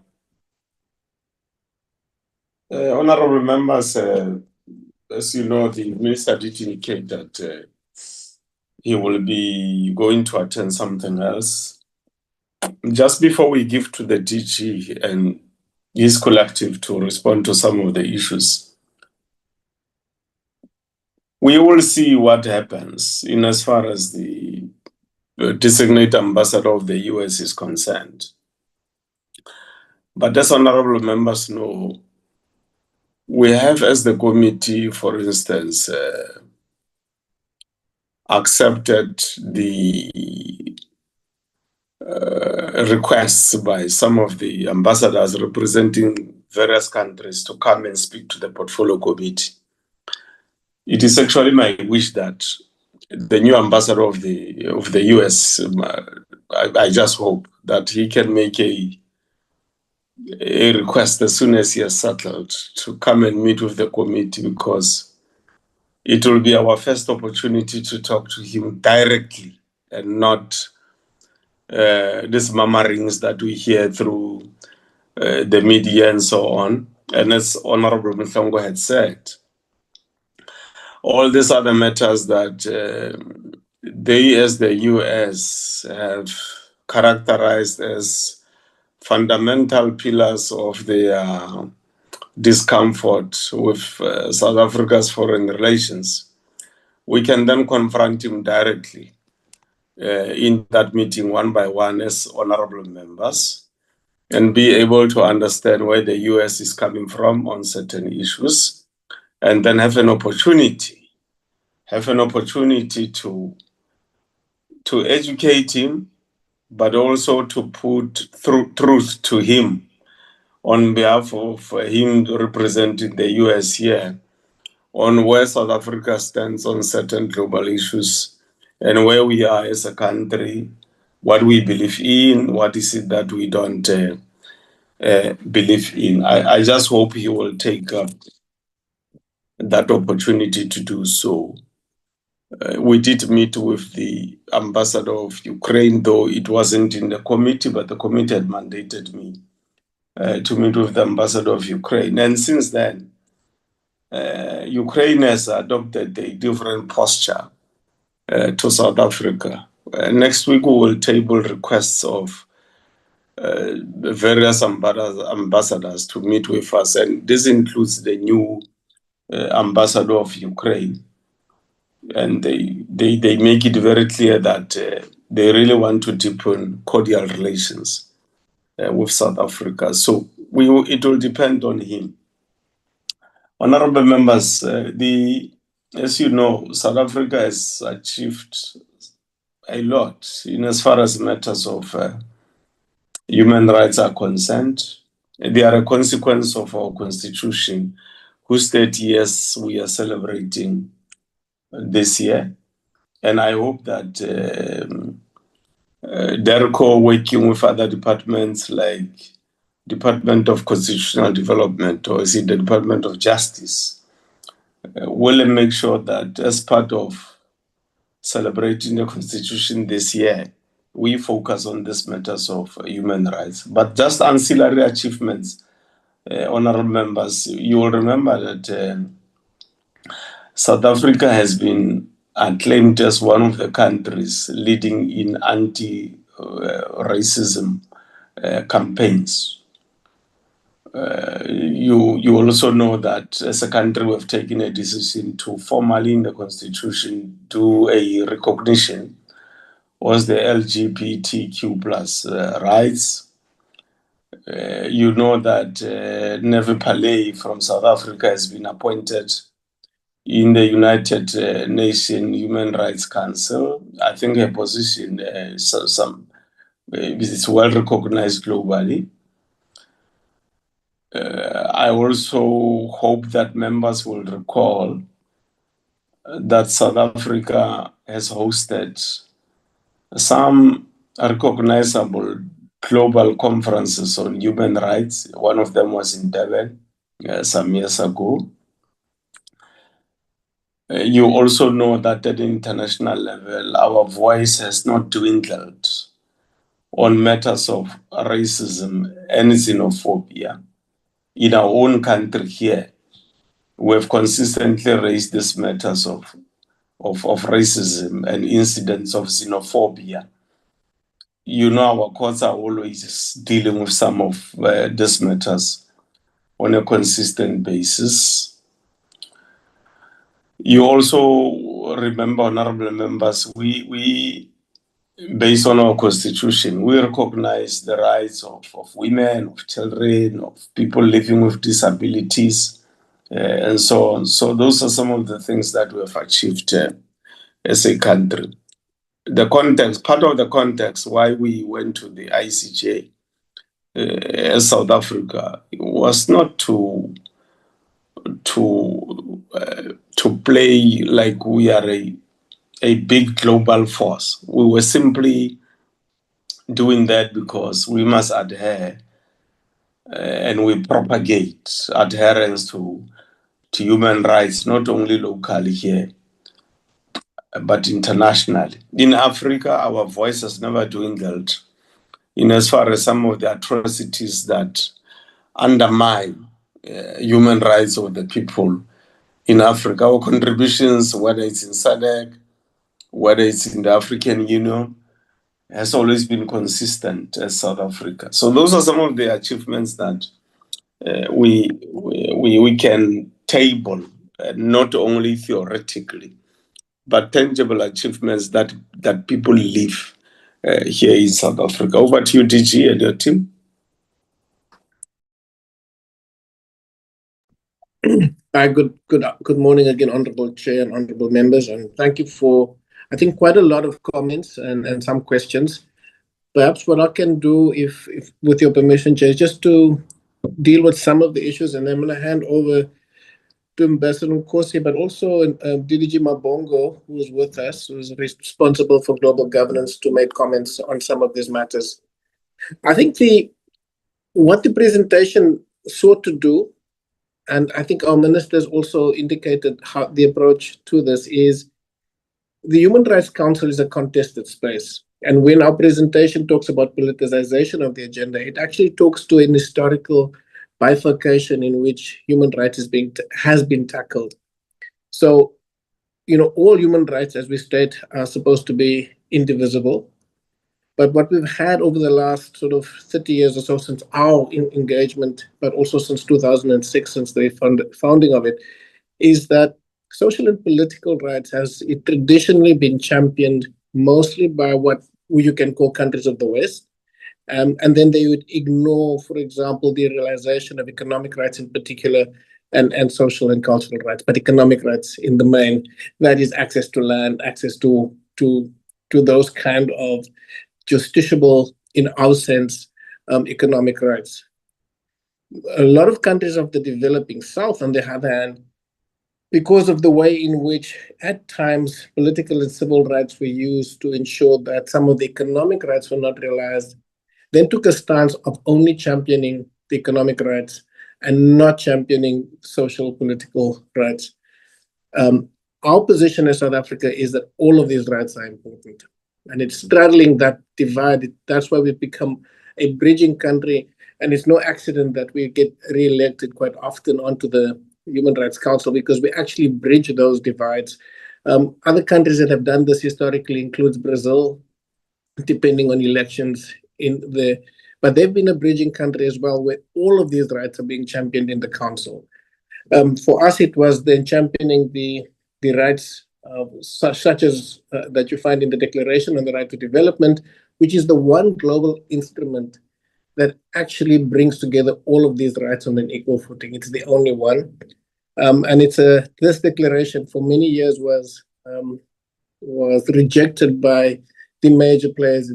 Honorable members, as you know, the minister did indicate that he will be going to attend something else. Just before we give to the DG and his collective to respond to some of the issues, we will see what happens in as far as the designated ambassador of the US is concerned. But as honorable members know, we have, as the committee, for instance, accepted the requests by some of the ambassadors representing various countries to come and speak to the portfolio committee. It is actually my wish that the new ambassador of the US, I just hope that he can make a request as soon as he has settled to come and meet with the committee, because it will be our first opportunity to talk to him directly and not these murmurings that we hear through the media and so on. And as Honorable Mhlongo had said, all these other matters that they, as the US, have characterized as fundamental pillars of their discomfort with South Africa's foreign relations, we can then confront him directly in that meeting one by one as honorable members, and be able to understand where the US is coming from on certain issues, and then have an opportunity to educate him, but also to put truth to him on behalf of him representing the US here, on where South Africa stands on certain global issues and where we are as a country, what we believe in, what is it that we don't believe in. I just hope he will take that opportunity to do so. We did meet with the ambassador of Ukraine, though it wasn't in the committee, but the committee had mandated me to meet with the ambassador of Ukraine. And since then, Ukraine has adopted a different posture to South Africa. Next week, we will table requests of various ambassadors to meet with us, and this includes the new ambassador of Ukraine. And they make it very clear that they really want to deepen cordial relations with South Africa. So it will depend on him. Honorable members, as you know, South Africa has achieved a lot in as far as matters of human rights are concerned. They are a consequence of our constitution, whose 30 years we are celebrating this year. And I hope that DERCO, working with other departments like Department of Constitutional Development, or is it the Department of Justice, will make sure that as part of celebrating the Constitution this year, we focus on these matters of human rights. But just ancillary achievements, honorable members, you will remember that South Africa has been acclaimed as one of the countries leading in anti-racism campaigns. You also know that as a country we have taken a decision to formally in the constitution do a recognition of the LGBTQ plus rights. You know that Nevi Pillay from South Africa has been appointed in the United Nations Human Rights Council. I think her position is well recognized globally. I also hope that members will recall that South Africa has hosted some recognizable global conferences on human rights. One of them was in Durban some years ago. You also know that at the international level, our voice has not dwindled on matters of racism and xenophobia. In our own country here, we have consistently raised these matters of racism and incidents of xenophobia. You know, our courts are always dealing with some of these matters on a consistent basis. You also remember, honorable members, we based on our constitution, we recognize the rights of women, of children, of people living with disabilities, and so on. So those are some of the things that we have achieved as a country. The context, part of the context why we went to the ICJ as South Africa was not to play like we are a big global force. We were simply doing that because we must adhere and we propagate adherence to human rights, not only locally here, but internationally. In Africa, our voice has never dwindled in as far as some of the atrocities that undermine human rights of the people in Africa. Our contributions, whether it's in SADC, whether it's in the African Union, has always been consistent as South Africa. So those are some of the achievements that we can table, not only theoretically, but tangible achievements that people live here in South Africa. Over to you, DG, and your team. Good morning again, Honorable Chair and Honorable Members, and thank you for, I think, quite a lot of comments and some questions. Perhaps what I can do, if with your permission, Chair, is just to deal with some of the issues, and then I'm going to hand over to Ambassador Nkosi, but also DDG Mabongo, who is with us, who is responsible for global governance, to make comments on some of these matters. I think what the presentation sought to do, and I think our ministers also indicated how the approach to this is the Human Rights Council is a contested space. And when our presentation talks about politicization of the agenda, it actually talks to an historical bifurcation in which human rights has been tackled. So, all human rights, as we state, are supposed to be indivisible. But what we've had over the last sort of 30 years or so since our engagement, but also since 2006, since the founding of it, is that social and political rights has traditionally been championed mostly by what you can call countries of the West. And then they would ignore, for example, the realization of economic rights in particular and social and cultural rights, but economic rights in the main, that is access to land, access to those kind of justiciable, in our sense, economic rights. A lot of countries of the developing South, on the other hand, because of the way in which, at times, political and civil rights were used to ensure that some of the economic rights were not realized, then took a stance of only championing the economic rights and not championing social political rights. Our position in South Africa is that all of these rights are important. And it's straddling that divide. That's why we've become a bridging country. And it's no accident that we get re-elected quite often onto the Human Rights Council, because we actually bridge those divides. Other countries that have done this historically includes Brazil, depending on elections but they've been a bridging country as well, where all of these rights are being championed in the council. For us, it was then championing the rights such as that you find in the Declaration on the Right to Development, which is the one global instrument that actually brings together all of these rights on an equal footing. It's the only one. And this declaration for many years was rejected by the major players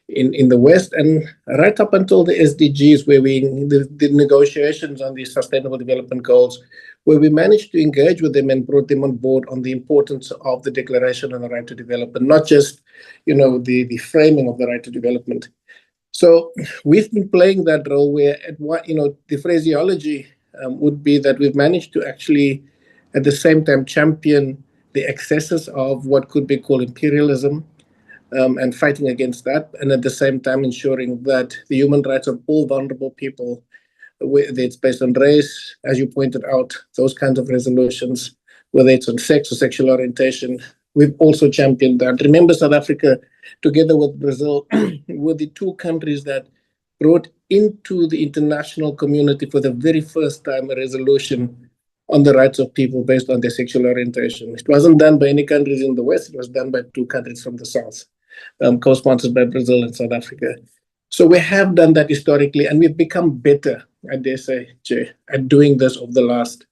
in the West, and right up until the SDGs, where the negotiations on the Sustainable Development Goals, where we managed to engage with them and brought them on board on the importance of the Declaration on the Right to Development, not just the framing of the right to development. So we've been playing that role where the phraseology would be that we've managed to actually at the same time champion the excesses of what could be called imperialism, and fighting against that, and at the same time ensuring that the human rights of all vulnerable people, whether it's based on race, as you pointed out, those kinds of resolutions, whether it's on sex or sexual orientation, we've also championed that. Remember, South Africa, together with Brazil, were the two countries that brought into the international community for the very first time a resolution on the rights of people based on their sexual orientation. It wasn't done by any countries in the West, it was done by two countries from the South, co-sponsored by Brazil and South Africa. So we have done that historically, and we've become better, I dare say, Jay, at doing this over the last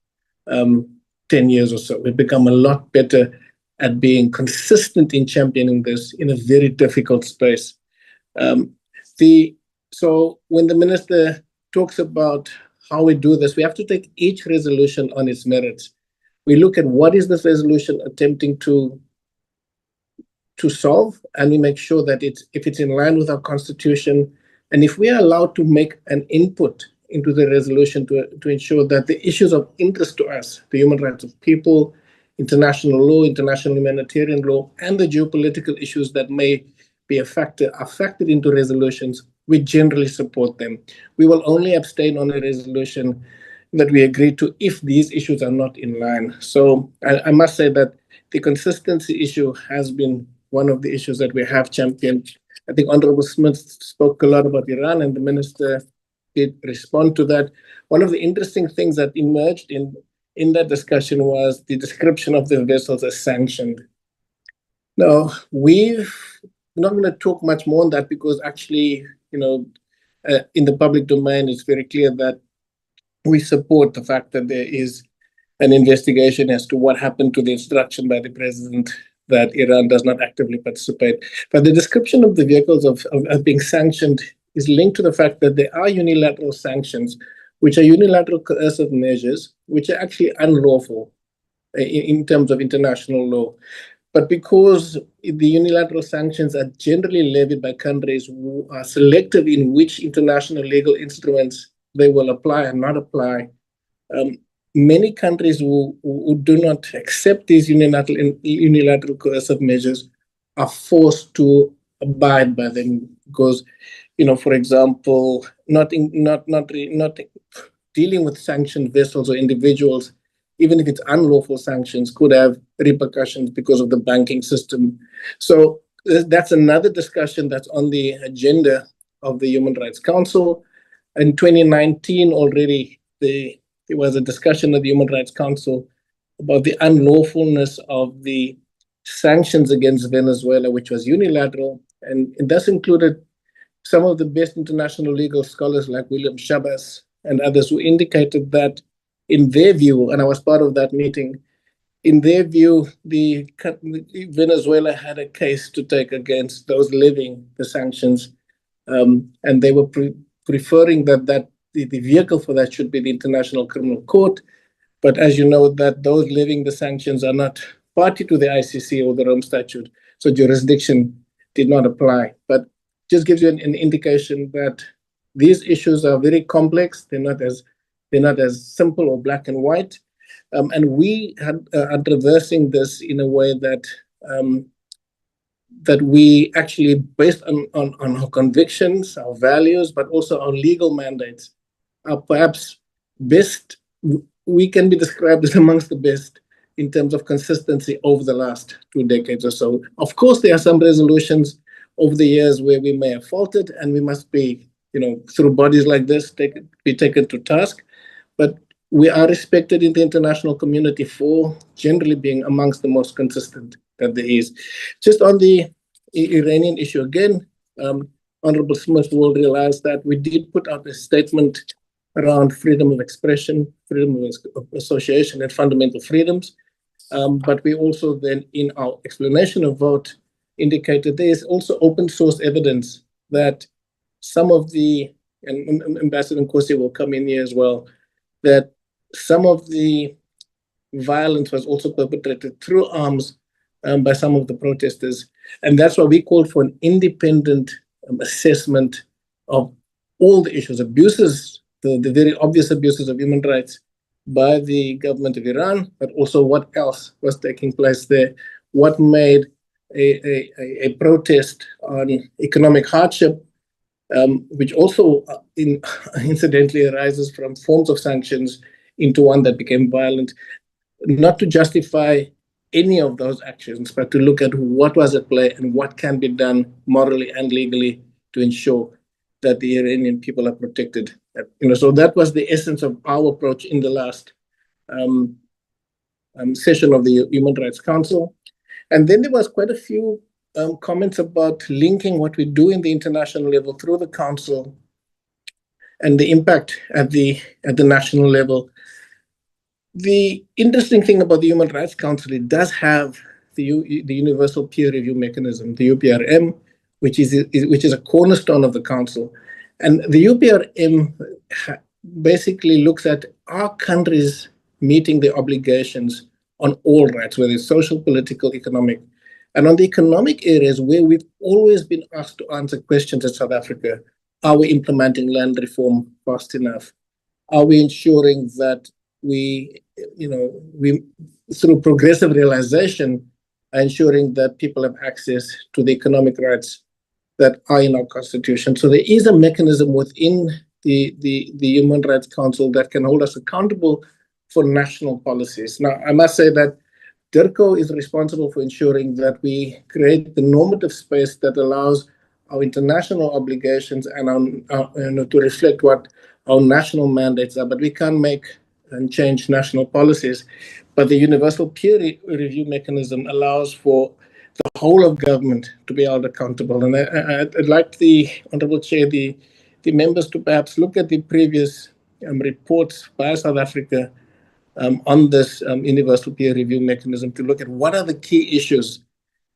10 years or so. We've become a lot better at being consistent in championing this in a very difficult space. So when the minister talks about how we do this, we have to take each resolution on its merits. We look at what is this resolution attempting to solve, and we make sure that if it's in line with our constitution, and if we are allowed to make an input into the resolution to ensure that the issues of interest to us, the human rights of people, international law, international humanitarian law, and the geopolitical issues that may be a factor are factored into resolutions, we generally support them. We will only abstain on a resolution that we agree to if these issues are not in line. So I must say that the consistency issue has been one of the issues that we have championed. I think Honorable Smith spoke a lot about Iran, and the minister did respond to that. One of the interesting things that emerged in that discussion was the description of the vessels as sanctioned. Now, we're not going to talk much more on that because actually, in the public domain, it's very clear that we support the fact that there is an investigation as to what happened to the instruction by the president that Iran does not actively participate. But the description of the vehicles of being sanctioned is linked to the fact that there are unilateral sanctions, which are unilateral coercive measures, which are actually unlawful in terms of international law. But because the unilateral sanctions are generally levied by countries who are selective in which international legal instruments they will apply and not apply, many countries who do not accept these unilateral coercive measures are forced to abide by them because, for example, not dealing with sanctioned vessels or individuals, even if it's unlawful sanctions, could have repercussions because of the banking system. So that's another discussion that's on the agenda of the Human Rights Council. In 2019 already, there was a discussion at the Human Rights Council about the unlawfulness of the sanctions against Venezuela, which was unilateral, and it thus included some of the best international legal scholars like William Shabas and others who indicated that in their view, and I was part of that meeting, in their view, Venezuela had a case to take against those living the sanctions, and they were preferring that the vehicle for that should be the International Criminal Court. But as you know, that those living the sanctions are not party to the ICC or the Rome Statute, so jurisdiction did not apply. But just gives you an indication that these issues are very complex. They're not as simple or black and white. And we are traversing this in a way that that we actually, based on our convictions, our values, but also our legal mandates, are perhaps best. We can be described as amongst the best in terms of consistency over the last 2 decades or so. Of course, there are some resolutions over the years where we may have faltered, and we must be, through bodies like this, be taken to task. But we are respected in the international community for generally being amongst the most consistent that there is. Just on the Iranian issue again, Honorable Smith will realize that we did put out a statement around freedom of expression, freedom of association, and fundamental freedoms. But we also then, in our explanation of vote, indicated there is also open source evidence that some of the, and Ambassador Nkosi will come in here as well, that some of the violence was also perpetrated through arms by some of the protesters. And that's why we called for an independent assessment of all the issues, abuses, the very obvious abuses of human rights by the government of Iran, but also what else was taking place there, what made a protest on economic hardship, which also incidentally arises from forms of sanctions, into one that became violent, not to justify any of those actions, but to look at what was at play and what can be done morally and legally to ensure that the Iranian people are protected. So that was the essence of our approach in the last session of the Human Rights Council. And then there was quite a few comments about linking what we do in the international level through the council and the impact at the national level. The interesting thing about the Human Rights Council, it does have the Universal Peer Review Mechanism, the UPRM, which is a cornerstone of the council. And the UPRM basically looks at our countries meeting their obligations on all rights, whether it's social, political, economic. And on the economic areas where we've always been asked to answer questions in South Africa, are we implementing land reform fast enough? Are we ensuring that we through progressive realization, are ensuring that people have access to the economic rights that are in our constitution? So there is a mechanism within the Human Rights Council that can hold us accountable for national policies. Now, I must say that DIRCO is responsible for ensuring that we create the normative space that allows our international obligations and to reflect what our national mandates are, but we can't make and change national policies. But the Universal Peer Review Mechanism allows for the whole of government to be held accountable. And I'd like the Honorable Chair, the members to perhaps look at the previous reports by South Africa on this Universal Peer Review Mechanism to look at what are the key issues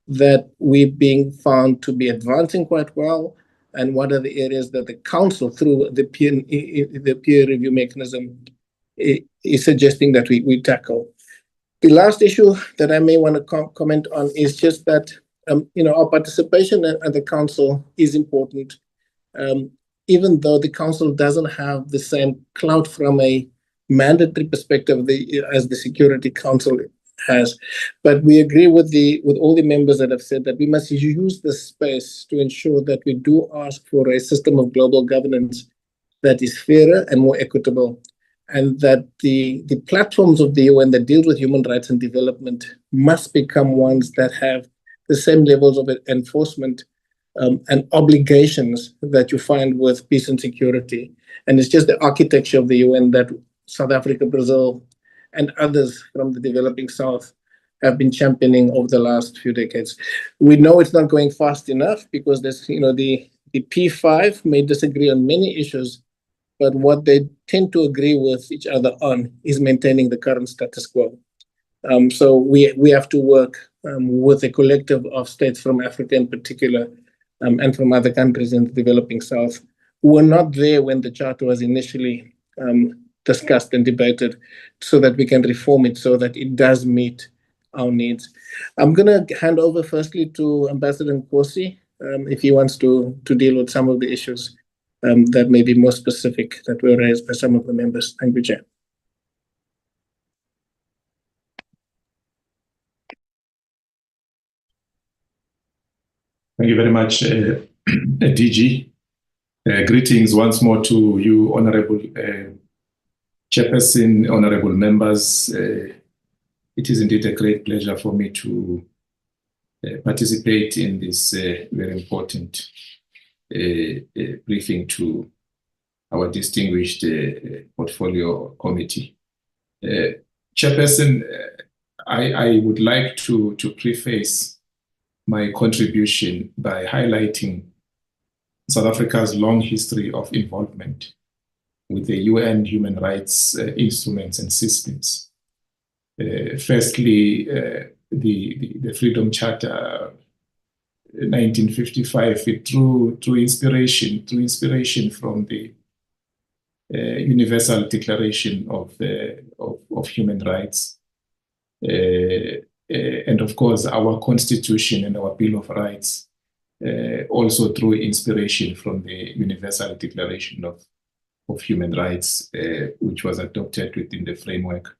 that we're being found to be advancing quite well, and what are the areas that the Council, through the peer review mechanism, is suggesting that we tackle. The last issue that I may want to comment on is just that our participation at the Council is important, even though the Council doesn't have the same clout from a mandatory perspective as the Security Council has. But we agree with all the members that have said that we must use this space to ensure that we do ask for a system of global governance that is fairer and more equitable, and that the platforms of the UN that deal with human rights and development must become ones that have the same levels of enforcement and obligations that you find with peace and security. And it's just the architecture of the UN that South Africa, Brazil, and others from the developing South have been championing over the last few decades. We know it's not going fast enough because there's, the P5 may disagree on many issues, but what they tend to agree with each other on is maintaining the current status quo. So we have to work with a collective of states from Africa in particular, and from other countries in the developing South, who were not there when the charter was initially discussed and debated, so that we can reform it so that it does meet our needs. I'm going to hand over firstly to Ambassador Nkosi, if he wants to deal with some of the issues that may be more specific that were raised by some of the members. Thank you, Chair. Thank you very much, DG. Greetings once more to you, Honorable Chairperson, honorable members. It is indeed a great pleasure for me to participate in this very important briefing to our distinguished portfolio committee. Chairperson, I would like to preface my contribution by highlighting South Africa's long history of involvement with the UN human rights instruments and systems. Firstly, the Freedom Charter 1955, it drew inspiration from the Universal Declaration of Human Rights. And of course, our Constitution and our Bill of Rights also drew inspiration from the Universal Declaration of Human Rights, which was adopted within the framework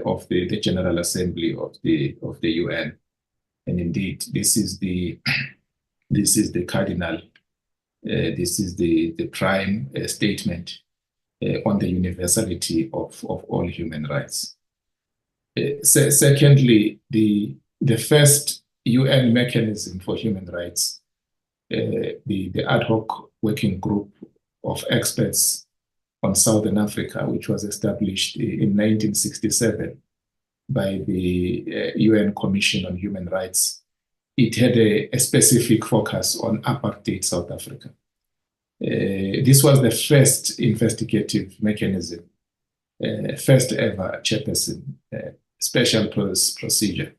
of the General Assembly of the UN. And indeed, this is the cardinal, this is the prime statement on the universality of all human rights. Secondly, the first UN mechanism for human rights, the ad hoc working group of experts on Southern Africa, which was established in 1967 by the UN Commission on Human Rights, it had a specific focus on apartheid South Africa. This was the first investigative mechanism, first ever chairperson, special procedure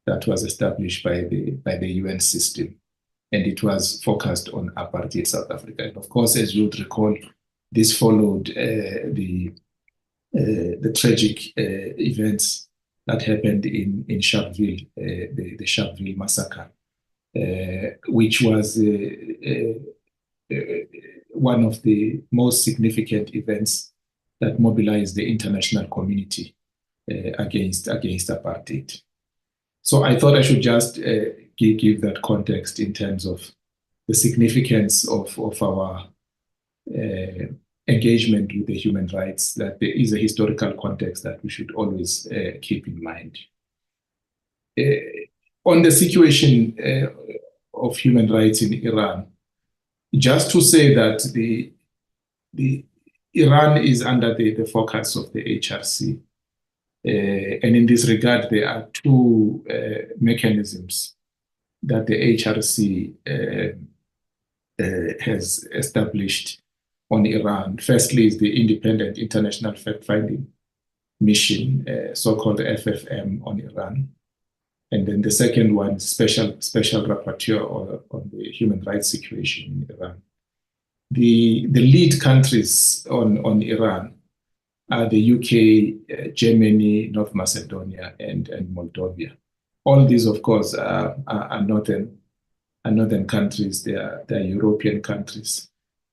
that was established by the UN system, and it was focused on apartheid South Africa. And of course, as you would recall, this followed the tragic events that happened in Sharpeville, the Sharpeville massacre, which was one of the most significant events that mobilized the international community against apartheid. So I thought I should just give that context in terms of the significance of our engagement with the human rights, that there is a historical context that we should always keep in mind. On the situation of human rights in Iran, just to say that the Iran is under the focus of the HRC. And in this regard, there are two mechanisms that the HRC has established on Iran. Firstly is the Independent International Fact-Finding Mission, so-called FFM on Iran. And then the second one, Special Rapporteur on the human rights situation in Iran. The lead countries on Iran are the UK, Germany, North Macedonia, and Moldova. All these, of course, are northern countries. They are European countries.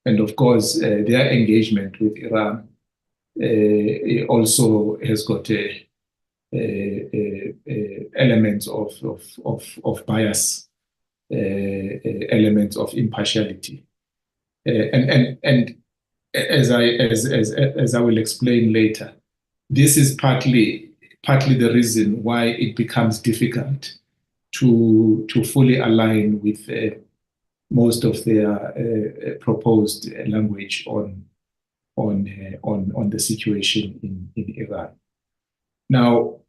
And of course, their engagement with Iran It also has got elements of bias, elements of impartiality, and as I will explain later, this is partly the reason why it becomes difficult to fully align with most of their proposed language on the situation in Iran. Now,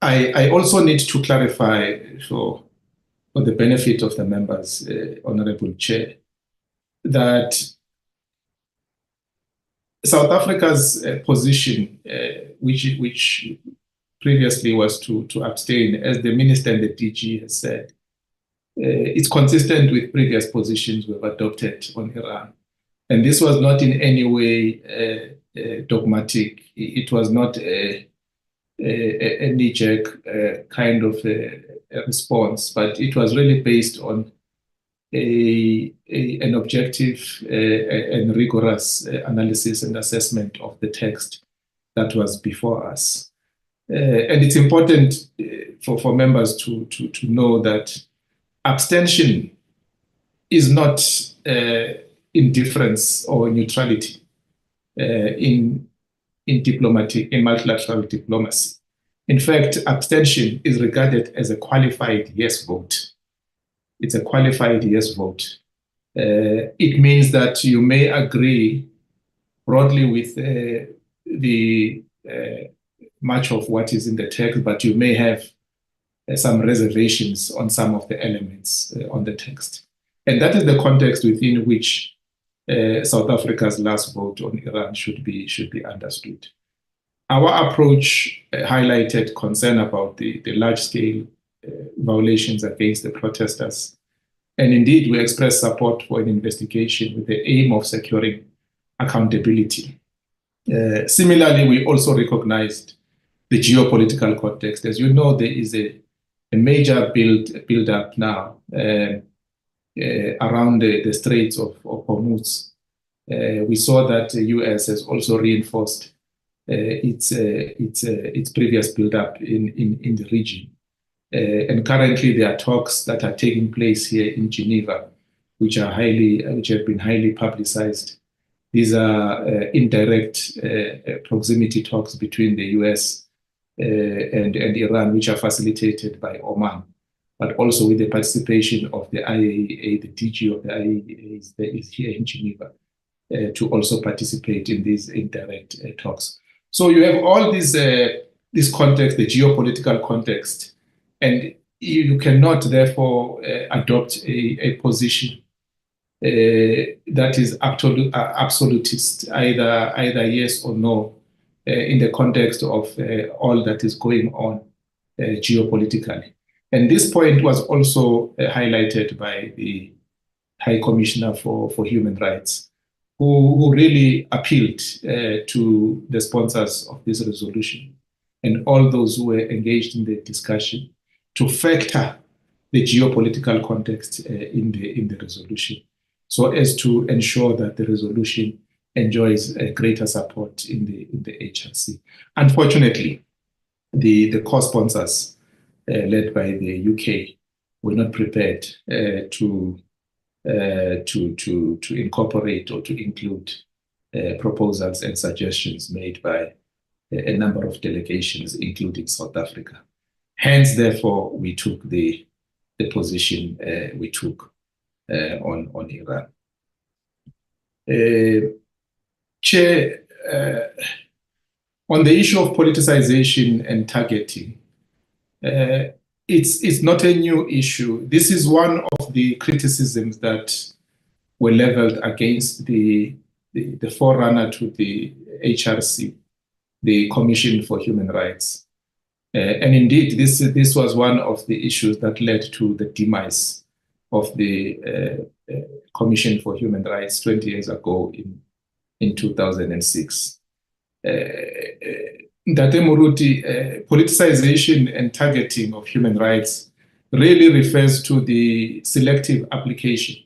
I also need to clarify for the benefit of the members, Honorable Chair, that South Africa's position, which previously was to abstain, as the Minister and the DG has said, it's consistent with previous positions we've adopted on Iran. And this was not in any way dogmatic. It was not a knee-jerk kind of a response, but it was really based on an objective and rigorous analysis and assessment of the text that was before us. And it's important for members to know that abstention is not indifference or neutrality in multilateral diplomacy. In fact, abstention is regarded as a qualified yes vote. It's a qualified yes vote. It means that you may agree broadly with the much of what is in the text, but you may have some reservations on some of the elements on the text. And that is the context within which South Africa's last vote on Iran should be understood. Our approach highlighted concern about the large-scale violations against the protesters. And indeed, we expressed support for an investigation with the aim of securing accountability. Similarly, we also recognized the geopolitical context. As you know, there is a major build-up now around the Straits of Hormuz. We saw that the US has also reinforced its previous build-up in the region. And currently, there are talks that are taking place here in Geneva, which have been highly publicized. These are indirect proximity talks between the US and Iran, which are facilitated by Oman, but also with the participation of the IAEA. The DG of the IAEA is here in Geneva to also participate in these indirect talks. So you have all this context, the geopolitical context, and you cannot therefore adopt a position that is absolutist, either yes or no, in the context of all that is going on geopolitically. And this point was also highlighted by the High Commissioner for Human Rights, who really appealed to the sponsors of this resolution and all those who were engaged in the discussion to factor the geopolitical context in the resolution, so as to ensure that the resolution enjoys greater support in the HRC. Unfortunately, the co-sponsors led by the UK were not prepared to incorporate or to include proposals and suggestions made by a number of delegations, including South Africa. Hence, therefore, we took the position we took on Iran. Chair, on the issue of politicization and targeting, it's not a new issue. This is one of the criticisms that were leveled against the forerunner to the HRC, the Commission for Human Rights. And indeed, this was one of the issues that led to the demise of the Commission for Human Rights 20 years ago in 2006. Ndate Muruti, politicization and targeting of human rights really refers to the selective application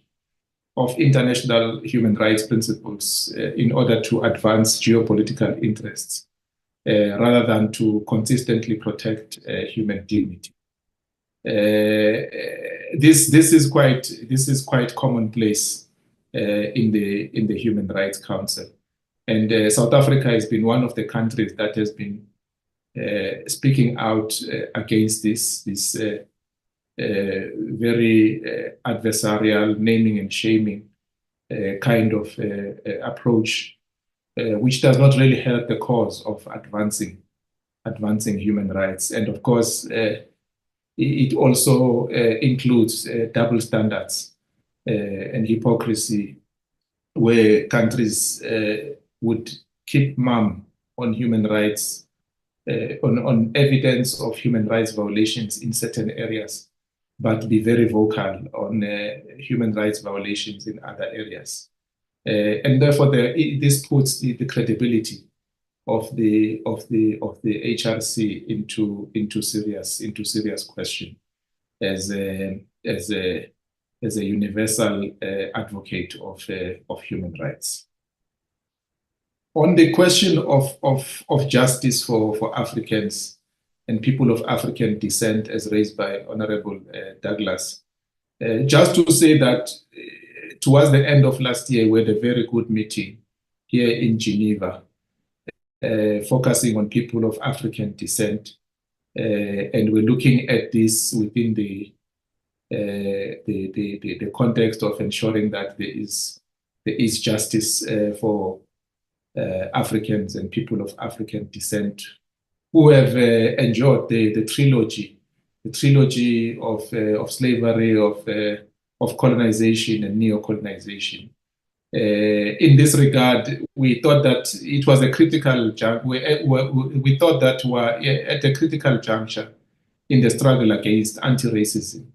of international human rights principles in order to advance geopolitical interests rather than to consistently protect human dignity. This is quite commonplace in the Human Rights Council, and South Africa has been one of the countries that has been speaking out against this very adversarial, naming and shaming kind of approach, which does not really help the cause of advancing human rights. And of course, it also includes double standards and hypocrisy, where countries would keep mum on human rights, on evidence of human rights violations in certain areas, but be very vocal on human rights violations in other areas. And therefore, this puts the credibility of the HRC into serious question as a universal advocate of human rights. On the question of justice for Africans and people of African descent, as raised by Honorable Douglas, just to say that towards the end of last year, we had a very good meeting here in Geneva, focusing on people of African descent, and we're looking at this within the context of ensuring that there is justice for Africans and people of African descent who have enjoyed the trilogy of slavery, of colonization and neo-colonization. In this regard, we thought that it was a critical we thought that we were at a critical juncture in the struggle against anti-racism,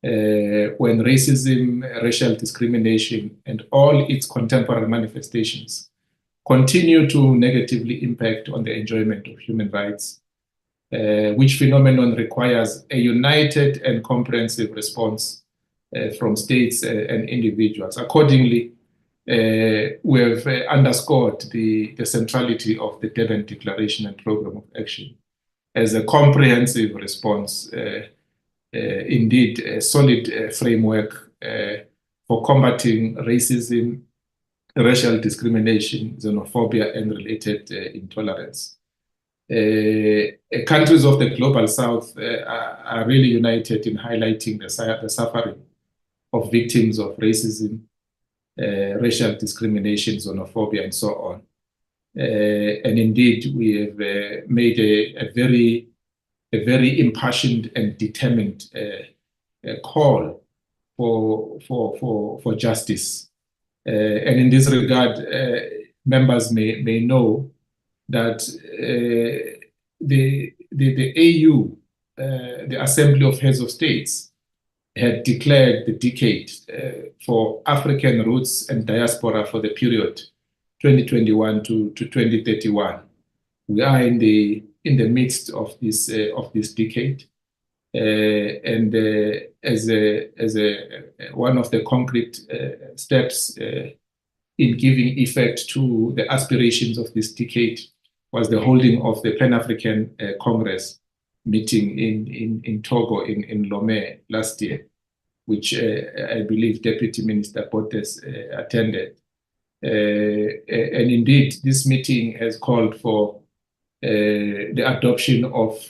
when racism, racial discrimination, and all its contemporary manifestations continue to negatively impact on the enjoyment of human rights, which phenomenon requires a united and comprehensive response from states and individuals. Accordingly, we have underscored the centrality of the Durban Declaration and Program of Action as a comprehensive response, indeed a solid framework for combating racism, racial discrimination, xenophobia, and related intolerance. Countries of the Global South are really united in highlighting the suffering of victims of racism, racial discrimination, xenophobia, and so on. And indeed, we have made a very impassioned and determined call for justice. And in this regard, members may know that the AU, the Assembly of Heads of States, had declared the decade for African roots and diaspora for the period 2021 to 2031. We are in the midst of this decade, and as one of the concrete steps in giving effect to the aspirations of this decade was the holding of the Pan-African Congress meeting in Togo, in Lomé last year, which I believe Deputy Minister Botes attended. And indeed, this meeting has called for the adoption of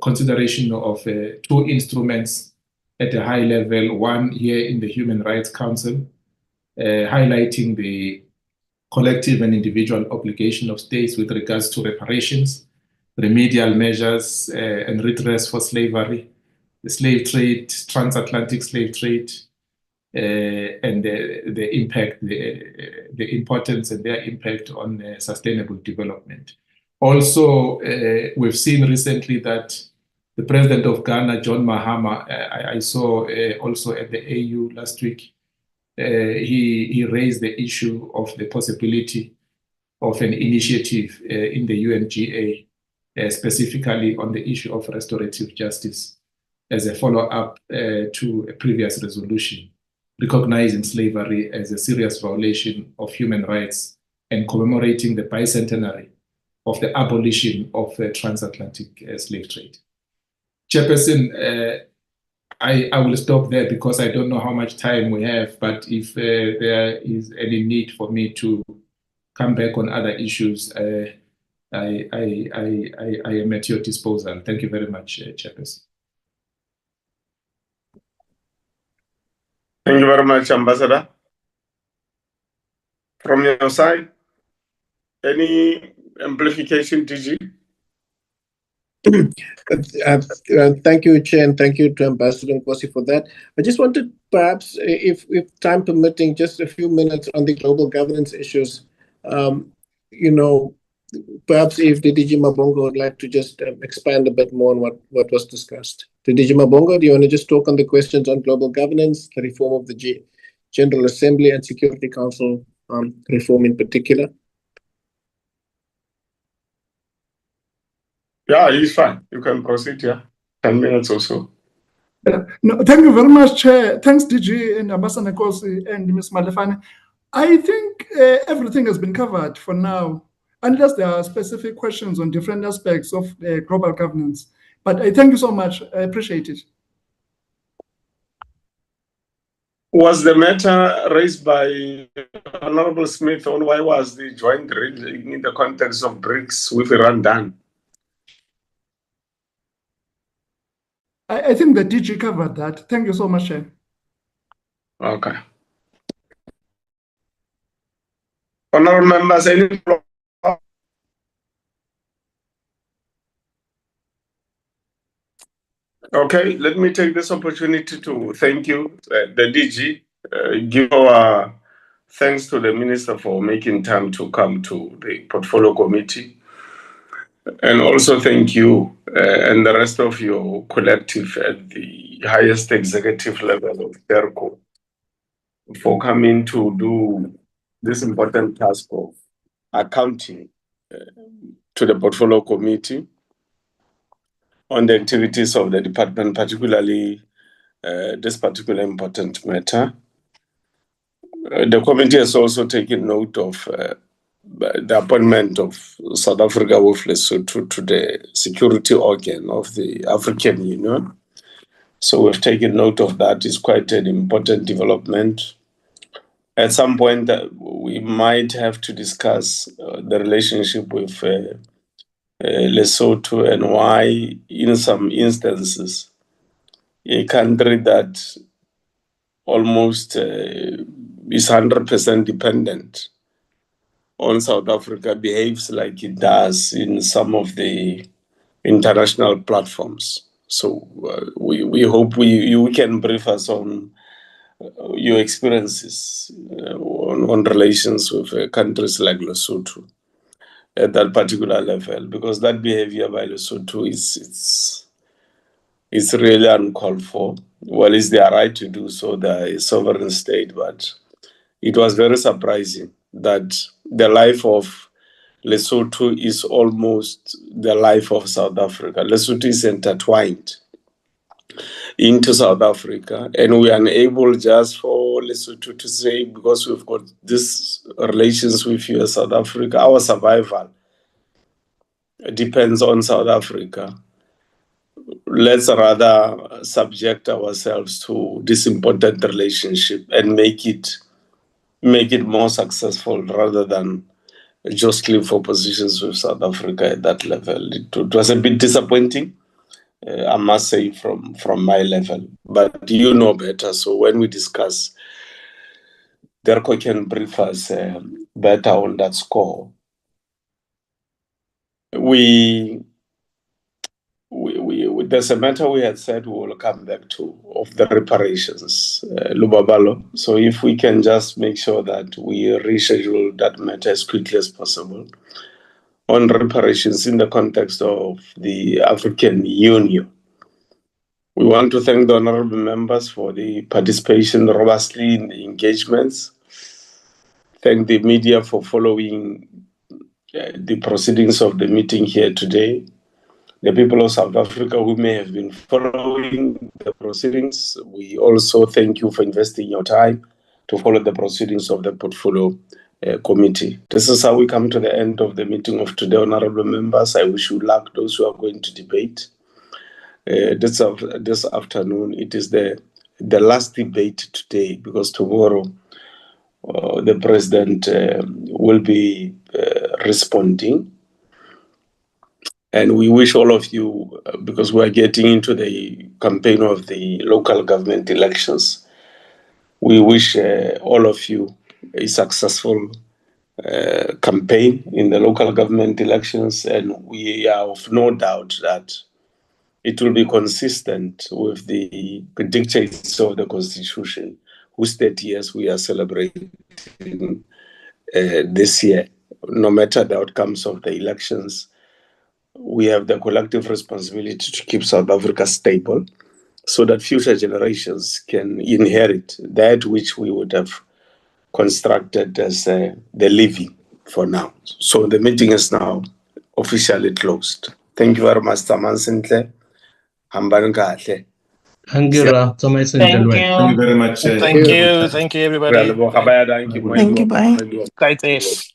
consideration of two instruments at a high level, one here in the Human Rights Council, highlighting the collective and individual obligation of states with regards to reparations, remedial measures, and redress for slavery, the slave trade, transatlantic slave trade, and the impact, the importance and their impact on sustainable development. Also, we've seen recently that the president of Ghana, John Mahama, I saw also at the AU last week, he raised the issue of the possibility of an initiative in the UNGA, specifically on the issue of restorative justice, as a follow-up to a previous resolution recognizing slavery as a serious violation of human rights and commemorating the bicentenary of the abolition of the transatlantic slave trade. Chairperson, I will stop there because I don't know how much time we have, but if there is any need for me to come back on other issues, I am at your disposal. Thank you very much, Chairperson. Thank you very much, Ambassador. From your side, any amplification, DG? Thank you, Chair, and thank you to Ambassador Nkosi for that. I just wanted, perhaps, if time permitting, just a few minutes on the global governance issues. Perhaps if the DG Mabongo would like to just expand a bit more on what was discussed. The DG Mabongo, do you want to just talk on the questions on global governance, the reform of the General Assembly and Security Council reform in particular? Yeah, he's fine. You can proceed, yeah. 10 minutes or so. No, thank you very much, Chair. Thanks, DG and Ambassador Nkosi and Ms. Malefane. I think everything has been covered for now, unless there are specific questions on different aspects of global governance. But I thank you so much. I appreciate it. Was the matter raised by Honorable Smith on why was the joint drilling in the context of BRICS with Iran done? I think the DG covered that. Thank you so much, Chair. Okay. Honorable members, any? Okay, let me take this opportunity to thank you, the DG. Give our thanks to the Minister for making time to come to the Portfolio Committee. And also thank you and the rest of your collective at the highest executive level of DERCO for coming to do this important task of accounting to the Portfolio Committee on the activities of the department, particularly this particular important matter. The committee has also taken note of the appointment of South Africa with Lesotho to the security organ of the African Union. So we've taken note of that. It's quite an important development. At some point, we might have to discuss the relationship with Lesotho and why, in some instances, a country that almost is 100% dependent on South Africa behaves like it does in some of the international platforms. So we hope you can brief us on your experiences on relations with countries like Lesotho at that particular level, because that behavior by Lesotho is really uncalled for. Well, it's their right to do so, they're a sovereign state, but it was very surprising that the life of Lesotho is almost the life of South Africa. Lesotho is intertwined into South Africa, and we are unable just for Lesotho to say, because we've got these relations with you as South Africa, our survival depends on South Africa. Let's rather subject ourselves to this important relationship and make it more successful rather than jostling for positions with South Africa at that level. It was a bit disappointing, I must say, from my level. But you know better, so when we discuss, DERCO can brief us better on that score. There's a matter we had said we will come back to of the reparations, Lubabalo. So if we can just make sure that we reschedule that matter as quickly as possible on reparations in the context of the African Union. We want to thank the honorable members for the participation robustly in the engagements. Thank the media for following the proceedings of the meeting here today. the people of South Africa who may have been following the proceedings. We also thank you for investing your time to follow the proceedings of the portfolio committee. This is how we come to the end of the meeting of today, honorable members. I wish you luck, those who are going to debate. This afternoon, it is the last debate today, because tomorrow the president will be responding. And we wish all of you, because we are getting into the campaign of the local government elections, we wish all of you a successful campaign in the local government elections. And we are of no doubt that it will be consistent with the dictates of the Constitution, whose 30 years we are celebrating this year. No matter the outcomes of the elections, we have the collective responsibility to keep South Africa stable so that future generations can inherit that which we would have constructed as the living for now. So the meeting is now officially closed. Thank you very much, Tamansintle. Hambani kahle. Thank you, Ra. Thank Thank you. Thank you very much. Thank you. Thank you, everybody. Thank you. Thank you, bye. Great.